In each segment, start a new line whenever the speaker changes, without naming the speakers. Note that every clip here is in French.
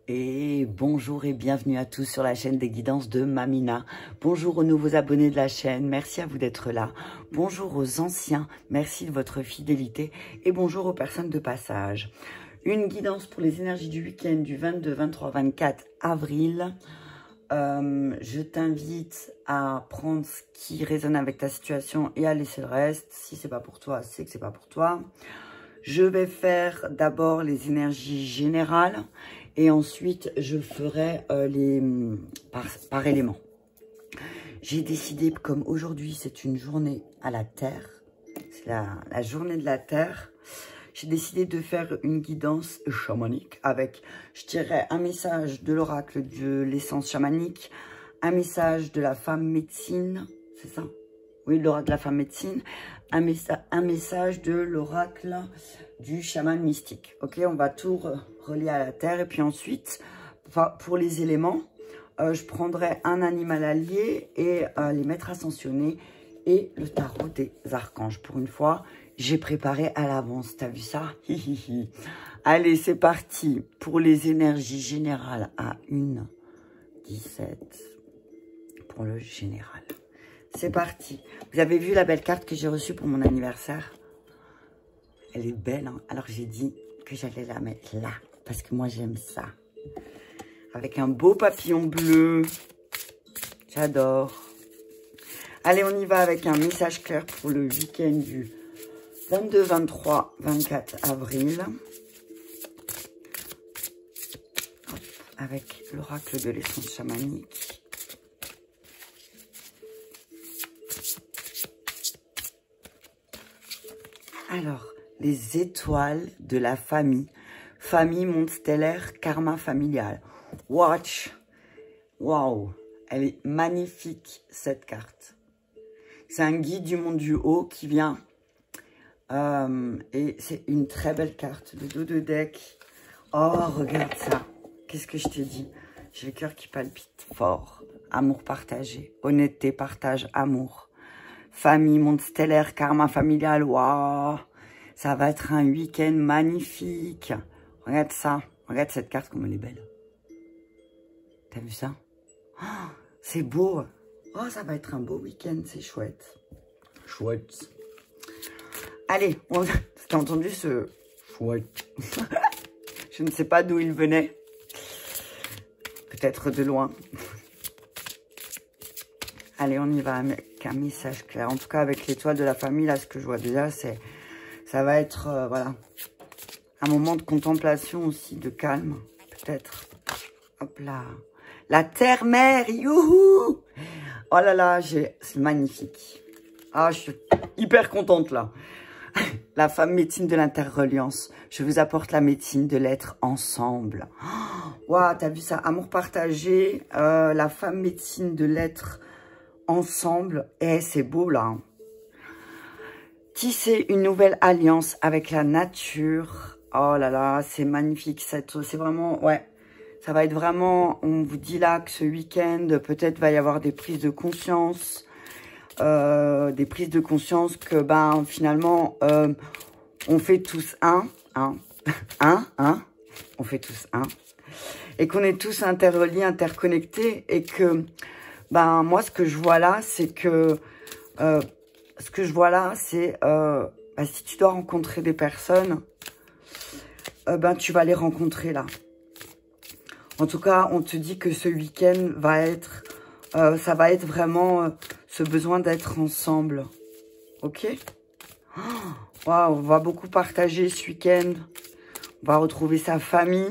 Et bonjour et bienvenue à tous sur la chaîne des guidances de Mamina. Bonjour aux nouveaux abonnés de la chaîne, merci à vous d'être là. Bonjour aux anciens, merci de votre fidélité. Et bonjour aux personnes de passage. Une guidance pour les énergies du week-end du 22, 23, 24 avril. Je t'invite à prendre ce qui résonne avec ta situation et à laisser le reste. Si c'est pas pour toi, c'est que c'est pas pour toi. Je vais faire d'abord les énergies générales et ensuite je ferai par élément. J'ai décidé, comme aujourd'hui c'est une journée à la Terre, c'est la journée de la Terre, j'ai décidé de faire une guidance chamanique avec, je dirais, un message de l'oracle de l'essence chamanique, un message de la femme médecine, c'est ça? Oui, l'oracle de la femme médecine, un message de l'oracle du chaman mystique. Ok, on va tout relier à la terre. Et puis ensuite, pour les éléments, je prendrai un animal allié et les maîtres ascensionnés et le tarot des archanges. Pour une fois, j'ai préparé à l'avance. T'as vu ça? Allez, c'est parti pour les énergies générales à 1,17 pour le général. C'est parti. Vous avez vu la belle carte que j'ai reçue pour mon anniversaire? Elle est belle, hein? Alors j'ai dit que j'allais la mettre là, parce que moi j'aime ça. Avec un beau papillon bleu. J'adore. Allez, on y va avec un message clair pour le week-end du 22, 23, 24 avril. Hop, avec l'oracle de l'essence chamanique. Alors, les étoiles de la famille. Famille, monde stellaire, karma familial. Watch. Waouh. Elle est magnifique, cette carte. C'est un guide du monde du haut qui vient. Et c'est une très belle carte. Le dos de deck. Oh, regarde ça. Qu'est-ce que je te dis? J'ai le cœur qui palpite fort. Amour partagé. Honnêteté, partage, amour. Famille, monde stellaire, karma familial, waouh, ça va être un week-end magnifique. Regarde ça, regarde cette carte comme elle est belle. T'as vu ça? Oh, c'est beau. Oh, ça va être un beau week-end, c'est chouette. Chouette. Allez, t'as entendu ce chouette? Je ne sais pas d'où il venait. Peut-être de loin. Allez, on y va avec un message clair. En tout cas, avec l'étoile de la famille, là, ce que je vois déjà, c'est... Ça va être, voilà, un moment de contemplation aussi, de calme, peut-être. Hop là. La terre-mère, youhou! Oh là là, c'est magnifique. Ah, je suis hyper contente, là. La femme médecine de l'interreliance. Je vous apporte la médecine de l'être ensemble. Waouh, t'as vu ça? Amour partagé, la femme médecine de l'être ensemble. Eh, c'est beau là. Tisser une nouvelle alliance avec la nature. Oh là là, c'est magnifique. C'est vraiment, ouais, ça va être vraiment, on vous dit là que ce week-end, peut-être va y avoir des prises de conscience. Que ben finalement, on fait tous on fait tous un. Et qu'on est tous interreliés, interconnectés et que... Ben, moi, ce que je vois là, c'est que... ben, si tu dois rencontrer des personnes, ben, tu vas les rencontrer là. En tout cas, on te dit que ce week-end va être... ça va être vraiment ce besoin d'être ensemble. Ok? Waouh, on va beaucoup partager ce week-end. On va retrouver sa famille.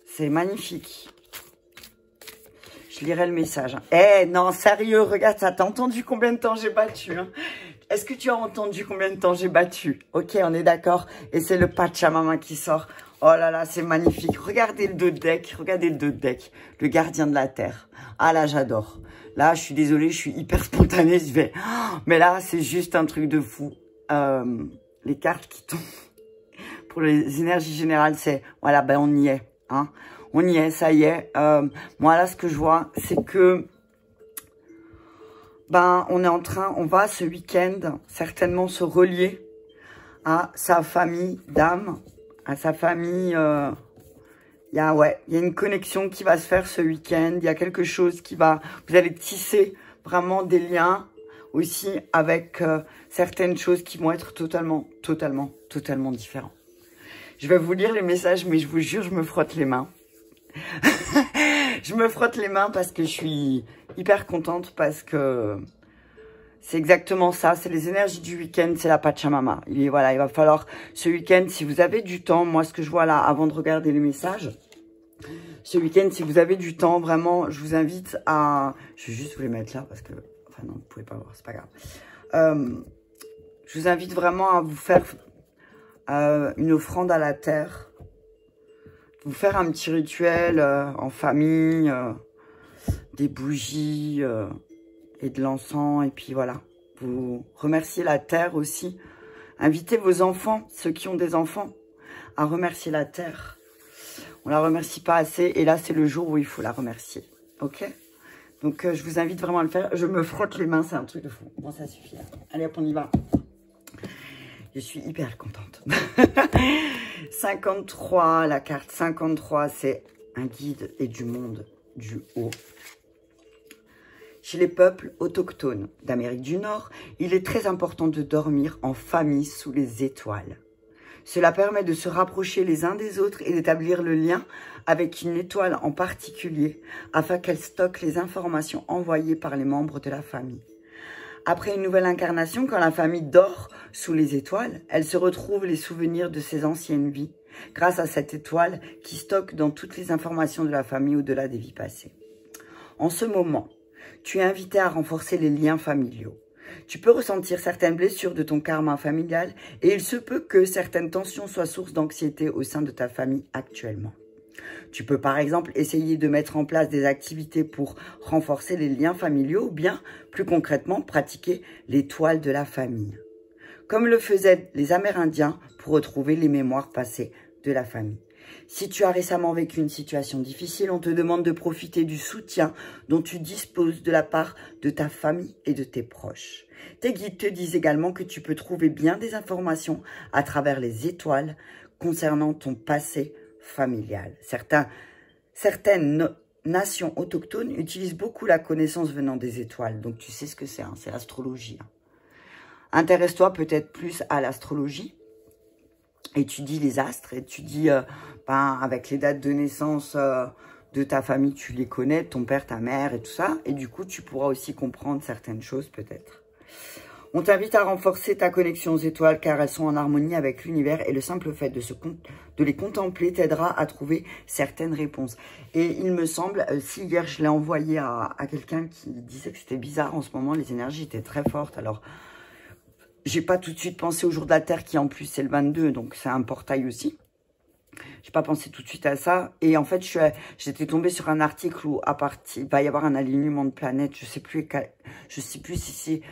C'est magnifique. Je lirai le message. Eh, non, sérieux, regarde ça. T'as entendu combien de temps j'ai battu, hein? Est-ce que tu as entendu combien de temps j'ai battu? Ok, on est d'accord. Et c'est le Pachamama qui sort. Oh là là, c'est magnifique. Regardez le dos de deck. Regardez le dos de deck. Le gardien de la terre. Ah là, j'adore. Là, je suis désolée, je suis hyper spontanée. Je vais... Oh, mais là, c'est juste un truc de fou. Les cartes qui tombent pour les énergies générales, c'est... Voilà, ben on y est, hein. On y est, ça y est. Moi, là, ce que je vois, c'est que... Ben, on va ce week-end certainement se relier à sa famille d'âme, à sa famille ouais, il y a une connexion qui va se faire ce week-end. Il y a quelque chose qui va... Vous allez tisser vraiment des liens aussi avec certaines choses qui vont être totalement différentes. Je vais vous lire les messages, mais je vous jure, je me frotte les mains. Je me frotte les mains parce que je suis hyper contente, parce que c'est exactement ça. C'est les énergies du week-end, c'est la Pachamama. Voilà, il va falloir ce week-end, si vous avez du temps, moi ce que je vois là, avant de regarder les messages, ce week-end, si vous avez du temps, vraiment, je vous invite à... Je vais juste vous les mettre là parce que... Enfin non, vous ne pouvez pas voir, c'est pas grave. Je vous invite vraiment à vous faire une offrande à la terre. Vous faire un petit rituel en famille, des bougies et de l'encens. Et puis voilà, vous remerciez la terre aussi. Invitez vos enfants, ceux qui ont des enfants, à remercier la terre. On la remercie pas assez et là, c'est le jour où il faut la remercier. Ok? Donc, je vous invite vraiment à le faire. Je me frotte les mains, c'est un truc de fou. Bon, ça suffit. Là. Allez, hop, on y va. Je suis hyper contente. 53, la carte 53, c'est un guide et du monde du haut. Chez les peuples autochtones d'Amérique du Nord, il est très important de dormir en famille sous les étoiles. Cela permet de se rapprocher les uns des autres et d'établir le lien avec une étoile en particulier afin qu'elle stocke les informations envoyées par les membres de la famille. Après une nouvelle incarnation, quand la famille dort sous les étoiles, elle se retrouve les souvenirs de ses anciennes vies grâce à cette étoile qui stocke dans toutes les informations de la famille au-delà des vies passées. En ce moment, tu es invité à renforcer les liens familiaux. Tu peux ressentir certaines blessures de ton karma familial et il se peut que certaines tensions soient source d'anxiété au sein de ta famille actuellement. Tu peux par exemple essayer de mettre en place des activités pour renforcer les liens familiaux ou bien, plus concrètement, pratiquer l'étoile de la famille. Comme le faisaient les Amérindiens pour retrouver les mémoires passées de la famille. Si tu as récemment vécu une situation difficile, on te demande de profiter du soutien dont tu disposes de la part de ta famille et de tes proches. Tes guides te disent également que tu peux trouver bien des informations à travers les étoiles concernant ton passé familial. Certaines nations autochtones utilisent beaucoup la connaissance venant des étoiles. Donc tu sais ce que c'est, hein, c'est l'astrologie. Hein. Intéresse-toi peut-être plus à l'astrologie. Étudie les astres, étudie avec les dates de naissance de ta famille, tu les connais, ton père, ta mère et tout ça. Et du coup, tu pourras aussi comprendre certaines choses peut-être. On t'invite à renforcer ta connexion aux étoiles car elles sont en harmonie avec l'univers et le simple fait de les contempler t'aidera à trouver certaines réponses. Et il me semble, si hier je l'ai envoyé à quelqu'un qui disait que c'était bizarre en ce moment, les énergies étaient très fortes. Alors, j'ai pas tout de suite pensé au jour de la Terre qui en plus c'est le 22, donc c'est un portail aussi. J'ai pas pensé tout de suite à ça. Et en fait, j'étais tombée sur un article où il va y avoir un alignement de planètes. Je sais plus si c'est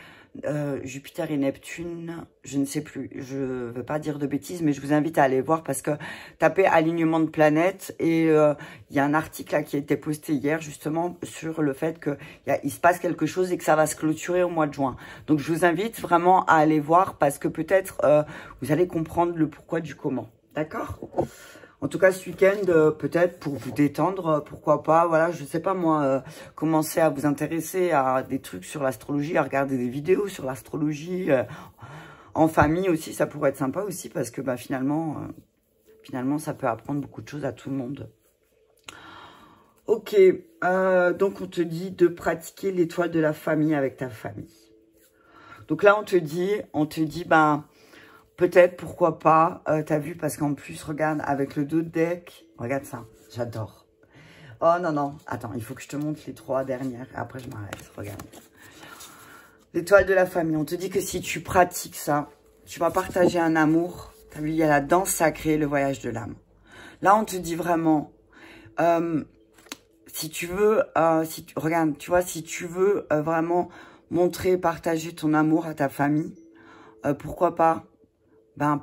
Jupiter et Neptune. Je ne sais plus. Je veux pas dire de bêtises, mais je vous invite à aller voir parce que tapez alignement de planètes et il y a un article là qui a été posté hier justement sur le fait que il se passe quelque chose et que ça va se clôturer au mois de juin. Donc je vous invite vraiment à aller voir parce que peut-être vous allez comprendre le pourquoi du comment. D'accord ? En tout cas, ce week-end, peut-être pour vous détendre, pourquoi pas, voilà, je sais pas moi, commencer à vous intéresser à des trucs sur l'astrologie, à regarder des vidéos sur l'astrologie, en famille aussi, ça pourrait être sympa aussi, parce que bah, finalement, ça peut apprendre beaucoup de choses à tout le monde. Ok, donc on te dit de pratiquer l'étoile de la famille avec ta famille. Donc là, on te dit, ben... Peut-être, pourquoi pas, t'as vu, parce qu'en plus, regarde, avec le dos de deck, regarde ça, j'adore. Oh non, non, attends, il faut que je te montre les 3 dernières, après je m'arrête, regarde. L'étoile de la famille, on te dit que si tu pratiques ça, tu vas partager un amour, t'as vu, il y a la danse sacrée, le voyage de l'âme. Là, on te dit vraiment, si tu veux, regarde, tu vois, si tu veux vraiment montrer, partager ton amour à ta famille, pourquoi pas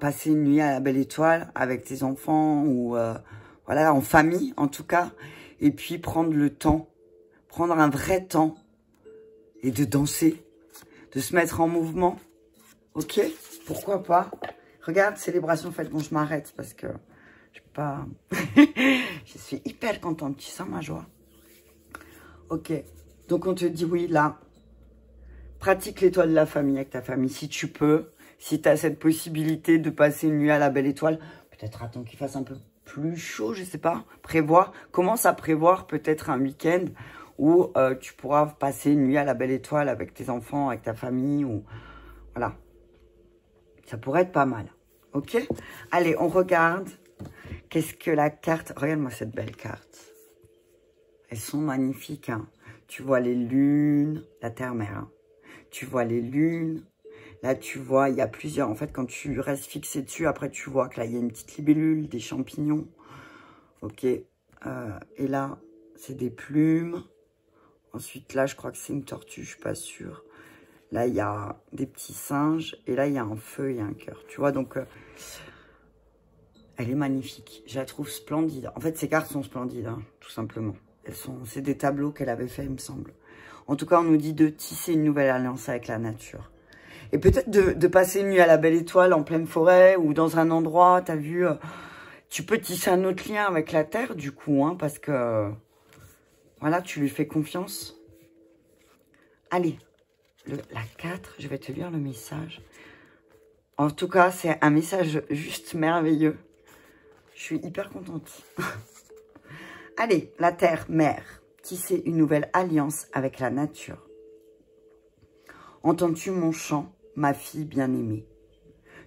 passer une nuit à la belle étoile avec tes enfants ou voilà, en famille en tout cas. Et puis prendre le temps, prendre un vrai temps et de danser, de se mettre en mouvement. Ok, pourquoi pas. Regarde, célébration faite. Bon, je m'arrête parce que pas... je suis hyper contente, tu sens ma joie. Ok, donc on te dit oui, là, pratique l'étoile de la famille avec ta famille, si tu peux. Si tu as cette possibilité de passer une nuit à la belle étoile, peut-être attends qu'il fasse un peu plus chaud, je sais pas. Prévois, commence à prévoir peut-être un week-end où tu pourras passer une nuit à la belle étoile avec tes enfants, avec ta famille. Ou voilà, ça pourrait être pas mal. Ok? Allez, on regarde. Qu'est-ce que la carte... Regarde-moi cette belle carte. Elles sont magnifiques. Hein. Tu vois les lunes, la terre-mère. Hein. Tu vois les lunes. Là, tu vois, il y a plusieurs. En fait, quand tu restes fixé dessus, après, tu vois que là, il y a une petite libellule, des champignons. Ok. Et là, c'est des plumes. Ensuite, là, je crois que c'est une tortue, je suis pas sûre. Là, il y a des petits singes. Et là, il y a un feu et un cœur. Tu vois, donc, elle est magnifique. Je la trouve splendide. En fait, ces cartes sont splendides, hein, tout simplement. C'est des tableaux qu'elle avait fait, il me semble. En tout cas, on nous dit de tisser une nouvelle alliance avec la nature. Et peut-être de passer une nuit à la belle étoile en pleine forêt ou dans un endroit, tu as vu, tu peux tisser un autre lien avec la terre du coup, hein, parce que, voilà, tu lui fais confiance. Allez, la 4, je vais te lire le message. En tout cas, c'est un message juste merveilleux. Je suis hyper contente. Allez, la terre, mère, tisser une nouvelle alliance avec la nature. Entends-tu mon chant, ma fille bien-aimée?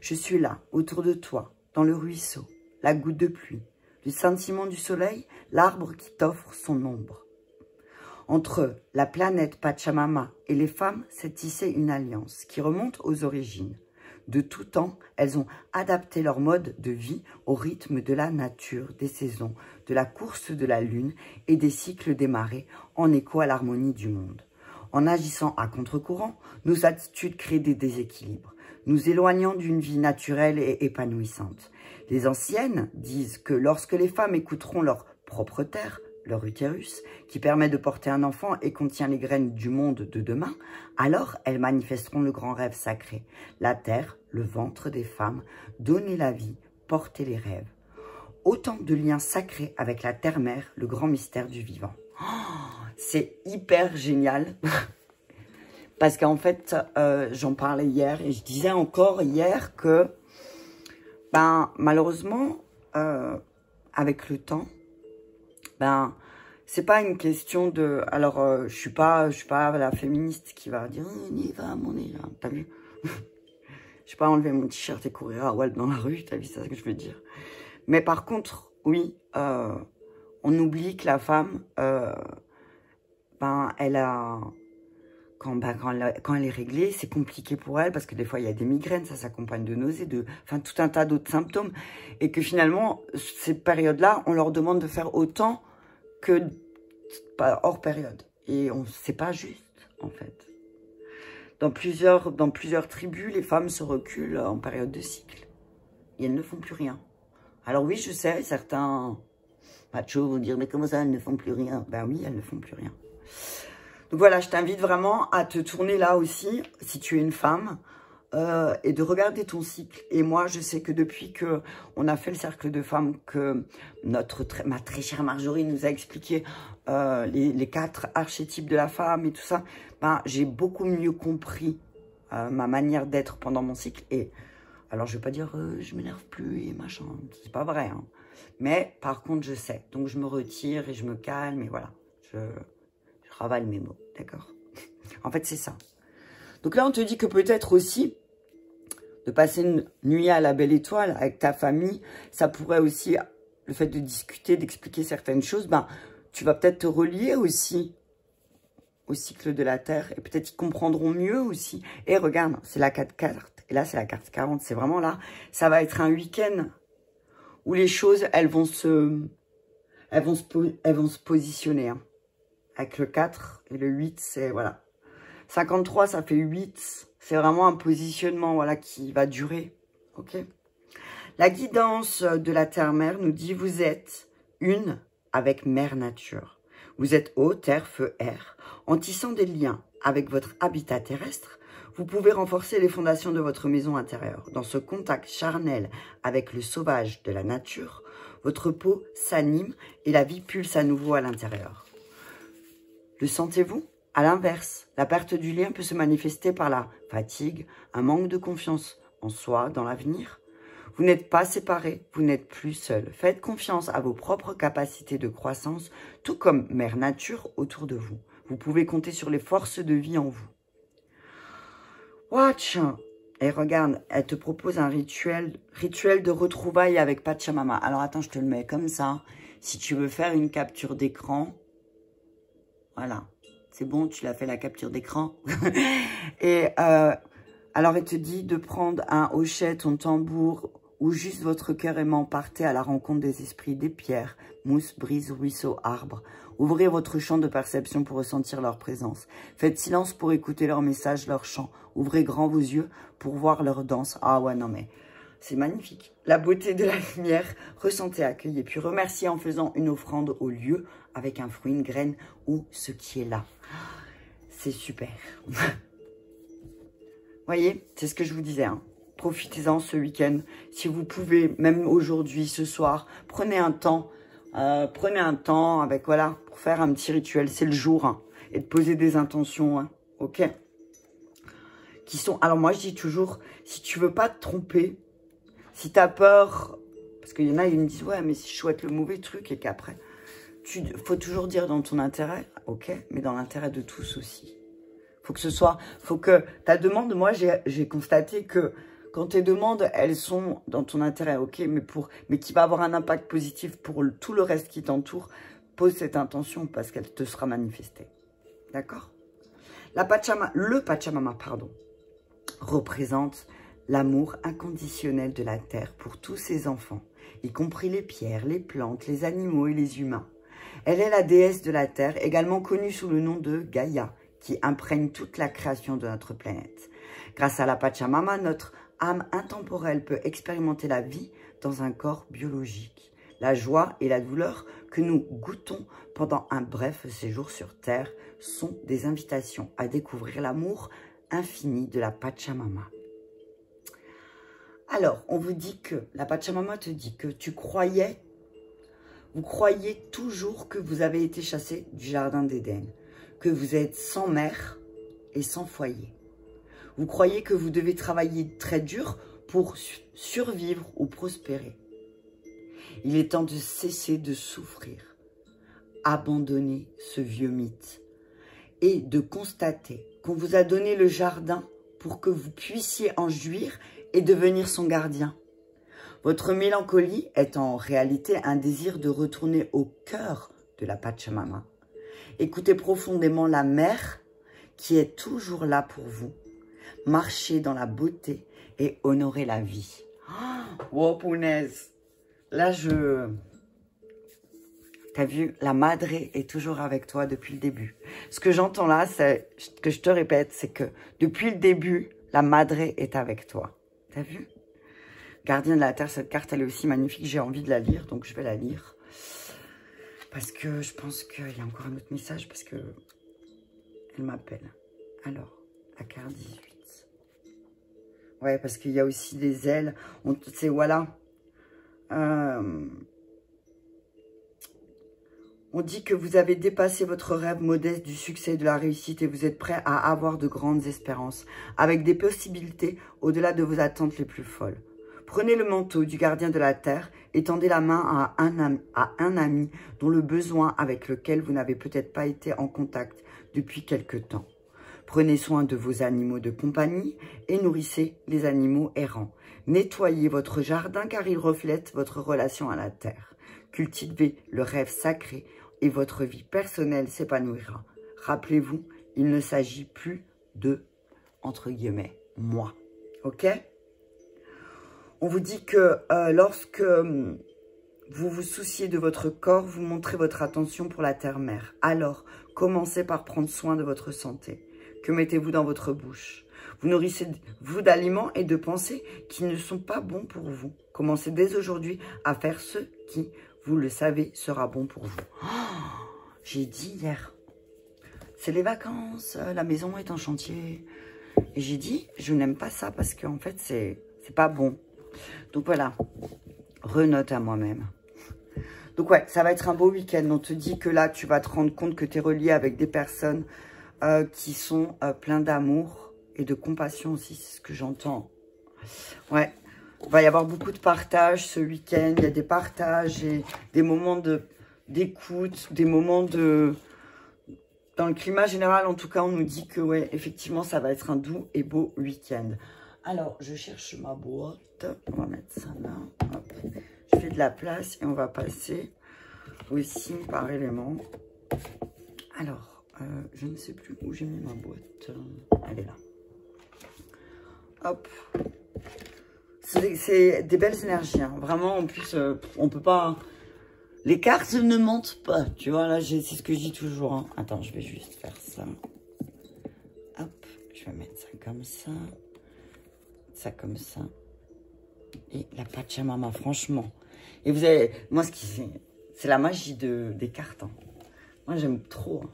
Je suis là, autour de toi, dans le ruisseau, la goutte de pluie, le scintillement du soleil, l'arbre qui t'offre son ombre. Entre la planète Pachamama et les femmes s'est tissée une alliance qui remonte aux origines. De tout temps, elles ont adapté leur mode de vie au rythme de la nature, des saisons, de la course de la lune et des cycles des marées en écho à l'harmonie du monde. En agissant à contre-courant, nos attitudes créent des déséquilibres, nous éloignant d'une vie naturelle et épanouissante. Les anciennes disent que lorsque les femmes écouteront leur propre terre, leur utérus, qui permet de porter un enfant et contient les graines du monde de demain, alors elles manifesteront le grand rêve sacré. La terre, le ventre des femmes, donner la vie, porter les rêves. Autant de liens sacrés avec la terre-mère, le grand mystère du vivant. C'est hyper génial parce qu'en fait, j'en parlais hier et je disais encore hier que malheureusement, avec le temps, c'est pas une question de... Alors, je suis pas la féministe qui va dire « Ni va, mon nez, t'as vu ?» Je vais pas enlever mon t-shirt et courir à Walp dans la rue, t'as vu, c'est ça que je veux dire. Mais par contre, oui, on oublie que la femme... elle a, quand elle est réglée, c'est compliqué pour elle parce que des fois, il y a des migraines, ça s'accompagne de nausées, tout un tas d'autres symptômes. Et que finalement, ces périodes-là, on leur demande de faire autant que hors période. Et c'est pas juste, en fait. Dans plusieurs tribus, les femmes se reculent en période de cycle. Et elles ne font plus rien. Alors oui, je sais, certains machos vont dire, mais comment ça, elles ne font plus rien? Ben oui, elles ne font plus rien. Donc voilà, je t'invite vraiment à te tourner là aussi, si tu es une femme, et de regarder ton cycle. Et moi, je sais que depuis qu'on a fait le cercle de femmes, que ma très chère Marjorie nous a expliqué les 4 archétypes de la femme et tout ça, j'ai beaucoup mieux compris ma manière d'être pendant mon cycle. Et alors, je ne vais pas dire je m'énerve plus et machin, c'est pas vrai. Hein. Mais par contre, je sais. Donc, je me retire et je me calme et voilà. Je ravale mes mots, d'accord? En fait, c'est ça. Donc là, on te dit que peut-être aussi, de passer une nuit à la belle étoile avec ta famille, ça pourrait aussi, le fait de discuter, d'expliquer certaines choses, tu vas peut-être te relier aussi au cycle de la Terre et peut-être ils comprendront mieux aussi. Et regarde, c'est la 4 cartes et là, c'est la carte 40. C'est vraiment là, ça va être un week-end où les choses, elles vont se positionner. Hein. Avec le 4 et le 8, c'est, voilà. 53, ça fait 8. C'est vraiment un positionnement, voilà, qui va durer. Ok. La guidance de la Terre-Mère nous dit, vous êtes une avec Mère Nature. Vous êtes eau, terre, feu, air. En tissant des liens avec votre habitat terrestre, vous pouvez renforcer les fondations de votre maison intérieure. Dans ce contact charnel avec le sauvage de la nature, Votre peau s'anime et la vie pulse à nouveau à l'intérieur. Le sentez-vous? À l'inverse, la perte du lien peut se manifester par la fatigue, un manque de confiance en soi, dans l'avenir. Vous n'êtes pas séparés, vous n'êtes plus seul. Faites confiance à vos propres capacités de croissance, tout comme Mère Nature autour de vous. Vous pouvez compter sur les forces de vie en vous. Watch! Et regarde, elle te propose un rituel de retrouvailles avec Pachamama. Alors attends, je te le mets comme ça. Si tu veux faire une capture d'écran, voilà. C'est bon, tu l'as fait la capture d'écran. Et alors, elle te dit de prendre un hochet, ton tambour, ou juste votre cœur aimant. Partez à la rencontre des esprits, des pierres, mousse, brise, ruisseaux, arbres. Ouvrez votre champ de perception pour ressentir leur présence. Faites silence pour écouter leur message, leur chant. Ouvrez grand vos yeux pour voir leur danse. Ah ouais, non mais... c'est magnifique. La beauté de la lumière, ressentez, accueillez, puis remerciez en faisant une offrande au lieu avec un fruit, une graine ou ce qui est là. C'est super. Voyez, c'est ce que je vous disais. Hein. Profitez-en ce week-end. Si vous pouvez, même aujourd'hui, ce soir, prenez un temps avec, voilà, pour faire un petit rituel. C'est le jour. Hein, et de poser des intentions. Hein, ok? Qui sont, alors moi, je dis toujours, si tu veux pas te tromper, si tu as peur, parce qu'il y en a, ils me disent, ouais, mais si je souhaite le mauvais truc et qu'après, faut toujours dire dans ton intérêt, ok, mais dans l'intérêt de tous aussi. Faut que ta demande, moi, j'ai constaté que quand tes demandes, elles sont dans ton intérêt, ok, mais qui va avoir un impact positif pour tout le reste qui t'entoure, pose cette intention parce qu'elle te sera manifestée. D'accord? Le Pachamama, pardon, représente l'amour inconditionnel de la terre pour tous ses enfants, y compris les pierres, les plantes, les animaux et les humains. Elle est la déesse de la terre, également connue sous le nom de Gaïa, qui imprègne toute la création de notre planète. Grâce à la Pachamama, notre âme intemporelle peut expérimenter la vie dans un corps biologique. La joie et la douleur que nous goûtons pendant un bref séjour sur Terre sont des invitations à découvrir l'amour infini de la Pachamama. Alors, on vous dit que, la Pachamama te dit que vous croyez toujours que vous avez été chassé du jardin d'Éden, que vous êtes sans mère et sans foyer. Vous croyez que vous devez travailler très dur pour survivre ou prospérer. Il est temps de cesser de souffrir, abandonner ce vieux mythe et de constater qu'on vous a donné le jardin pour que vous puissiez en jouir et devenir son gardien. Votre mélancolie est en réalité un désir de retourner au cœur de la Pachamama. Écoutez profondément la mère qui est toujours là pour vous. Marchez dans la beauté et honorez la vie. Oh, punaise. Là, t'as vu, la Madre est toujours avec toi depuis le début. Ce que j'entends là, que je te répète, c'est que depuis le début, la Madre est avec toi. T'as vu? Gardien de la Terre, cette carte, elle est aussi magnifique. J'ai envie de la lire, donc je vais la lire. Parce que je pense qu'il y a encore un autre message, parce que elle m'appelle. Alors, la carte 18. Ouais, parce qu'il y a aussi des ailes. C'est, voilà. On dit que vous avez dépassé votre rêve modeste du succès et de la réussite et vous êtes prêt à avoir de grandes espérances, avec des possibilités au-delà de vos attentes les plus folles. Prenez le manteau du gardien de la terre et tendez la main à un ami dont le besoin avec lequel vous n'avez peut-être pas été en contact depuis quelque temps. Prenez soin de vos animaux de compagnie et nourrissez les animaux errants. Nettoyez votre jardin car il reflète votre relation à la terre. Cultivez le rêve sacré et votre vie personnelle s'épanouira. Rappelez-vous, il ne s'agit plus de, entre guillemets, moi. Ok ? On vous dit que lorsque vous vous souciez de votre corps, vous montrez votre attention pour la terre-mère. Alors, commencez par prendre soin de votre santé. Que mettez-vous dans votre bouche? Vous nourrissez-vous d'aliments et de pensées qui ne sont pas bons pour vous. Commencez dès aujourd'hui à faire ce qui, vous le savez, sera bon pour vous. Oh, j'ai dit hier, c'est les vacances, la maison est en chantier. Et j'ai dit, je n'aime pas ça parce qu'en fait, c'est pas bon. Donc voilà, renote à moi-même. Donc ouais, ça va être un beau week-end. On te dit que là, tu vas te rendre compte que tu es relié avec des personnes qui sont pleins d'amour et de compassion aussi, c'est ce que j'entends. Ouais, il va y avoir beaucoup de partage ce week-end. Il y a des partages et des moments d'écoute, des moments de... Dans le climat général, en tout cas, on nous dit que, ouais, effectivement, ça va être un doux et beau week-end. Alors, je cherche ma boîte. On va mettre ça là. Hop. Je fais de la place et on va passer au signe par élément. Alors, je ne sais plus où j'ai mis ma boîte. Elle est là. Hop. C'est des belles énergies. Hein. Vraiment, en plus, on peut pas... Les cartes ne mentent pas, tu vois, là, c'est ce que je dis toujours. Hein. Attends, je vais juste faire ça. Hop, je vais mettre ça comme ça comme ça. Et la Pachamama, franchement. Et vous avez, moi, ce qui c'est la magie des cartes. Hein. Moi, j'aime trop. Hein.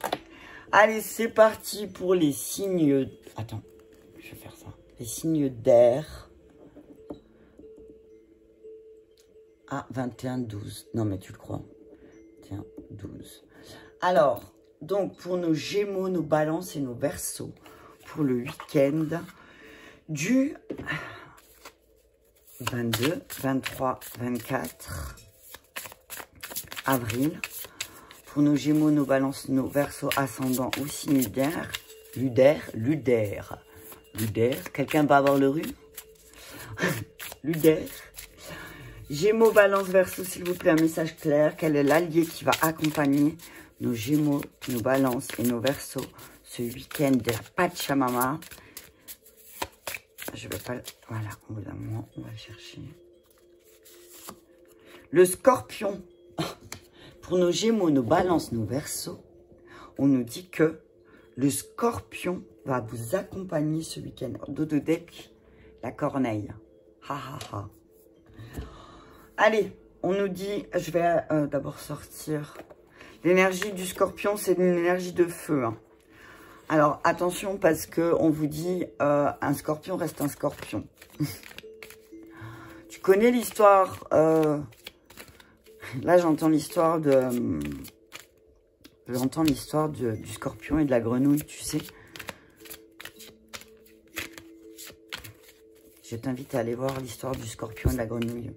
Allez, c'est parti pour les signes... Attends, je vais faire ça. Les signes d'air. Ah, 21-12. Non, mais tu le crois. Tiens, 12. Alors, donc, pour nos Gémeaux, nos Balances et nos Verseaux, pour le week-end du 22, 23, 24 avril. Pour nos Gémeaux, nos Balances, nos Verseaux, ascendants ou signes d'air. Ludaire. Quelqu'un va avoir le rhu? Ludaire. Gémeaux, Balance, Verseau, s'il vous plaît, un message clair. Quel est l'allié qui va accompagner nos Gémeaux, nos Balances et nos Verseaux ce week-end de la Pachamama? Je vais pas... Voilà, au bout d'un moment, on va chercher. Le Scorpion. Pour nos Gémeaux, nos Balances, nos Verseaux, on nous dit que le Scorpion va vous accompagner ce week-end. Dos de deck, la corneille. Ha ha ha. Allez, on nous dit, je vais d'abord sortir. L'énergie du Scorpion, c'est une énergie de feu. Hein. Alors, attention, parce qu'on vous dit, un Scorpion reste un Scorpion. Tu connais l'histoire... là, j'entends l'histoire de... J'entends l'histoire du Scorpion et de la grenouille, tu sais. Je t'invite à aller voir l'histoire du Scorpion et de la grenouille.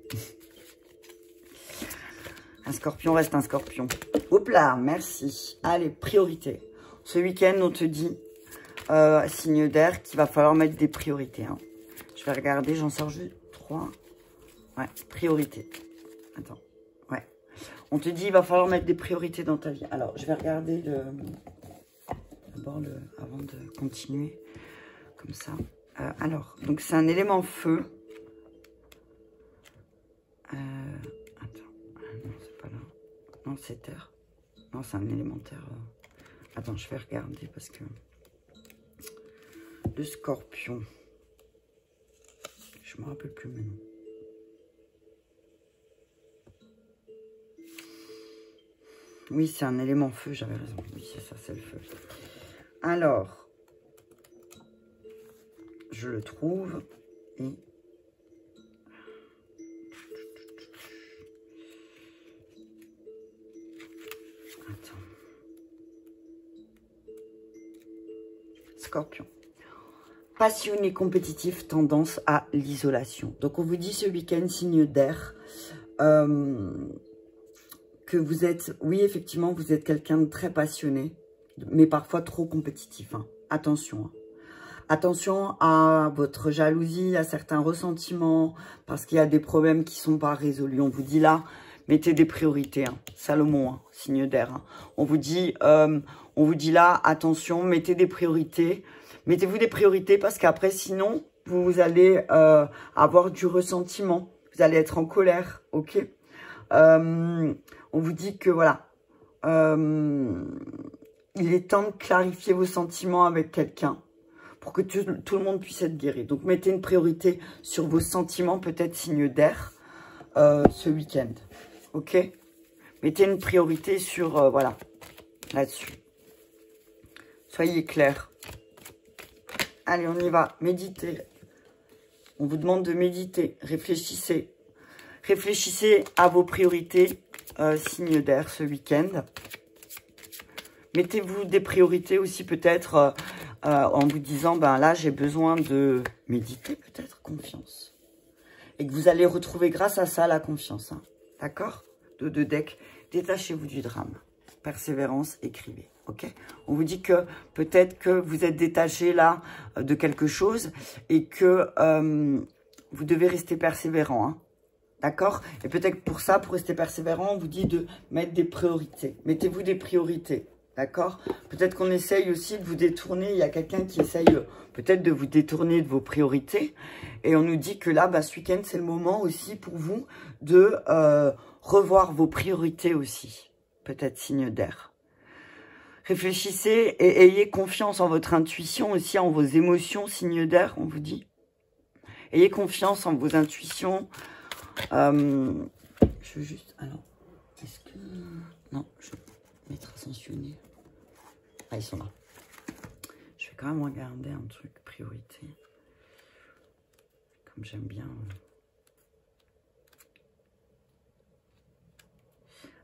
Un Scorpion reste un Scorpion. Hop là, merci. Allez, priorité. Ce week-end, on te dit, signe d'air, qu'il va falloir mettre des priorités. Hein. Je vais regarder, j'en sors juste 3. Ouais, priorité. Attends, ouais. On te dit, il va falloir mettre des priorités dans ta vie. Alors, je vais regarder d'abord avant de continuer, comme ça. Alors, donc c'est un élément feu. Non, c'est pas là. Non, c'est terre. Non, c'est un élémentaire. Attends, je vais regarder parce que... Le Scorpion. Je me rappelle plus maintenant. Oui, c'est un élément feu, j'avais raison. Oui, c'est ça, c'est le feu. Alors, je le trouve et... Scorpion. Passionné, compétitif, tendance à l'isolation. Donc, on vous dit ce week-end, signe d'air, que vous êtes, oui, effectivement, vous êtes quelqu'un de très passionné, mais parfois trop compétitif. Hein. Attention. Hein. Attention à votre jalousie, à certains ressentiments, parce qu'il y a des problèmes qui ne sont pas résolus. On vous dit là, mettez des priorités. Hein. Salomon, hein, signe d'air. Hein. On vous dit là, attention, mettez des priorités. Mettez-vous des priorités parce qu'après, sinon, vous allez avoir du ressentiment. Vous allez être en colère, ok? On vous dit que, voilà, il est temps de clarifier vos sentiments avec quelqu'un pour que tout le monde puisse être guéri. Donc, mettez une priorité sur vos sentiments, peut-être signe d'air, ce week-end, ok? Mettez une priorité sur, voilà, là-dessus. Soyez clairs. Allez, on y va. Méditez. On vous demande de méditer. Réfléchissez. Réfléchissez à vos priorités signe d'air, ce week-end. Mettez-vous des priorités aussi peut-être en vous disant, ben là, j'ai besoin de méditer peut-être, confiance. Et que vous allez retrouver grâce à ça la confiance. Hein. D'accord? Deux decks. Détachez-vous du drame. Persévérance, écrivez. Ok? On vous dit que peut-être que vous êtes détaché là de quelque chose et que vous devez rester persévérant. Hein. D'accord? Et peut-être pour ça, pour rester persévérant, on vous dit de mettre des priorités. Mettez-vous des priorités. D'accord? Peut-être qu'on essaye aussi de vous détourner. Il y a quelqu'un qui essaye peut-être de vous détourner de vos priorités. Et on nous dit que là, bah, ce week-end, c'est le moment aussi pour vous de revoir vos priorités aussi. Peut-être signe d'air. Réfléchissez et ayez confiance en votre intuition aussi, en vos émotions, signe d'air, on vous dit. Ayez confiance en vos intuitions. Je veux juste... Alors, est-ce que... Non, je vais mettre ascensionné. Ah, ils sont là. Je vais quand même regarder un truc, priorité. Comme j'aime bien.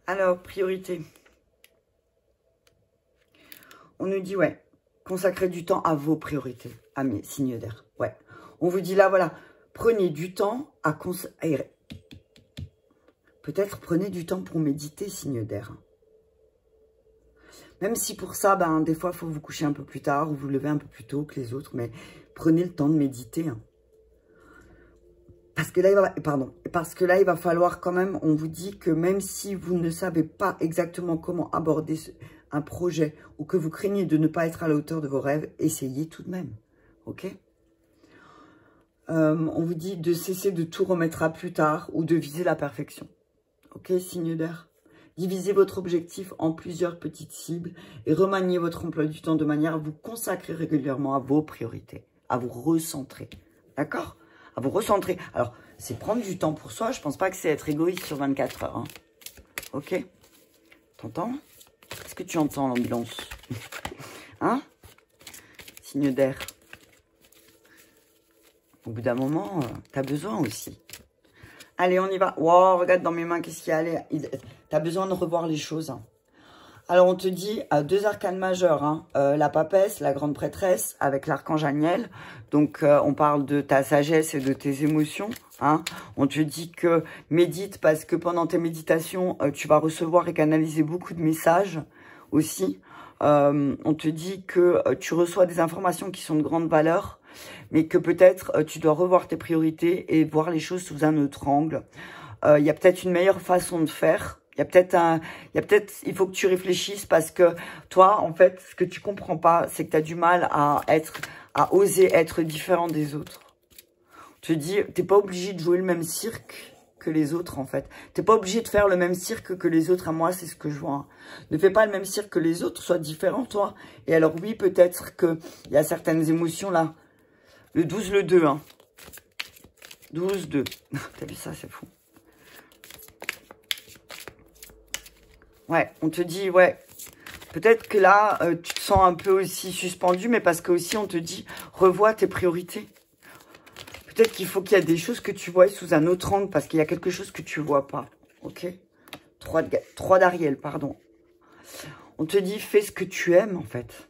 Alors, priorité. On nous dit, ouais, consacrez du temps à vos priorités. À mes signes d'air. Ouais. On vous dit là, voilà, prenez du temps à consacrer. Peut-être prenez du temps pour méditer, signe d'air. Même si pour ça, ben, des fois, il faut vous coucher un peu plus tard ou vous lever un peu plus tôt que les autres. Mais prenez le temps de méditer. Hein. Parce que là, il va falloir quand même, on vous dit que même si vous ne savez pas exactement comment aborder un projet ou que vous craignez de ne pas être à la hauteur de vos rêves, essayez tout de même. Ok? On vous dit de cesser de tout remettre à plus tard ou de viser la perfection. Ok, signe d'air? Divisez votre objectif en plusieurs petites cibles et remaniez votre emploi du temps de manière à vous consacrer régulièrement à vos priorités, à vous recentrer. D'accord? À vous recentrer. Alors, c'est prendre du temps pour soi. Je pense pas que c'est être égoïste sur 24 heures. Hein. Ok? T'entends? Est-ce que tu entends l'ambulance? Hein? Signe d'air. Au bout d'un moment, tu as besoin aussi. Allez, on y va. Wow, regarde dans mes mains, qu'est-ce qu'il y a. Allez, tu as besoin de revoir les choses. Hein. Alors, on te dit deux arcanes majeurs. Hein. La papesse, la grande prêtresse, avec l'archange Aniel. Donc, on parle de ta sagesse et de tes émotions. Hein. On te dit que médite parce que pendant tes méditations, tu vas recevoir et canaliser beaucoup de messages aussi. On te dit que tu reçois des informations qui sont de grande valeur, mais que peut-être tu dois revoir tes priorités et voir les choses sous un autre angle. Il y a peut-être une meilleure façon de faire. Il faut que tu réfléchisses parce que toi, en fait, ce que tu comprends pas, c'est que tu as du mal à oser être différent des autres. On te dit, t'es pas obligé de jouer le même cirque que les autres, en fait. T'es pas obligé de faire le même cirque que les autres. À moi, c'est ce que je vois. Hein. Ne fais pas le même cirque que les autres, sois différent, toi. Et alors, oui, peut-être qu'il y a certaines émotions, là. Le 12, le 2, hein. 12, 2. T'as vu ça, c'est fou. Ouais, on te dit, ouais, peut-être que là, tu te sens un peu aussi suspendu, mais parce que aussi, on te dit, revois tes priorités. Peut-être qu'il faut qu'il y a des choses que tu vois sous un autre angle, parce qu'il y a quelque chose que tu vois pas, ok? 3 d'Ariel, pardon. On te dit, fais ce que tu aimes, en fait.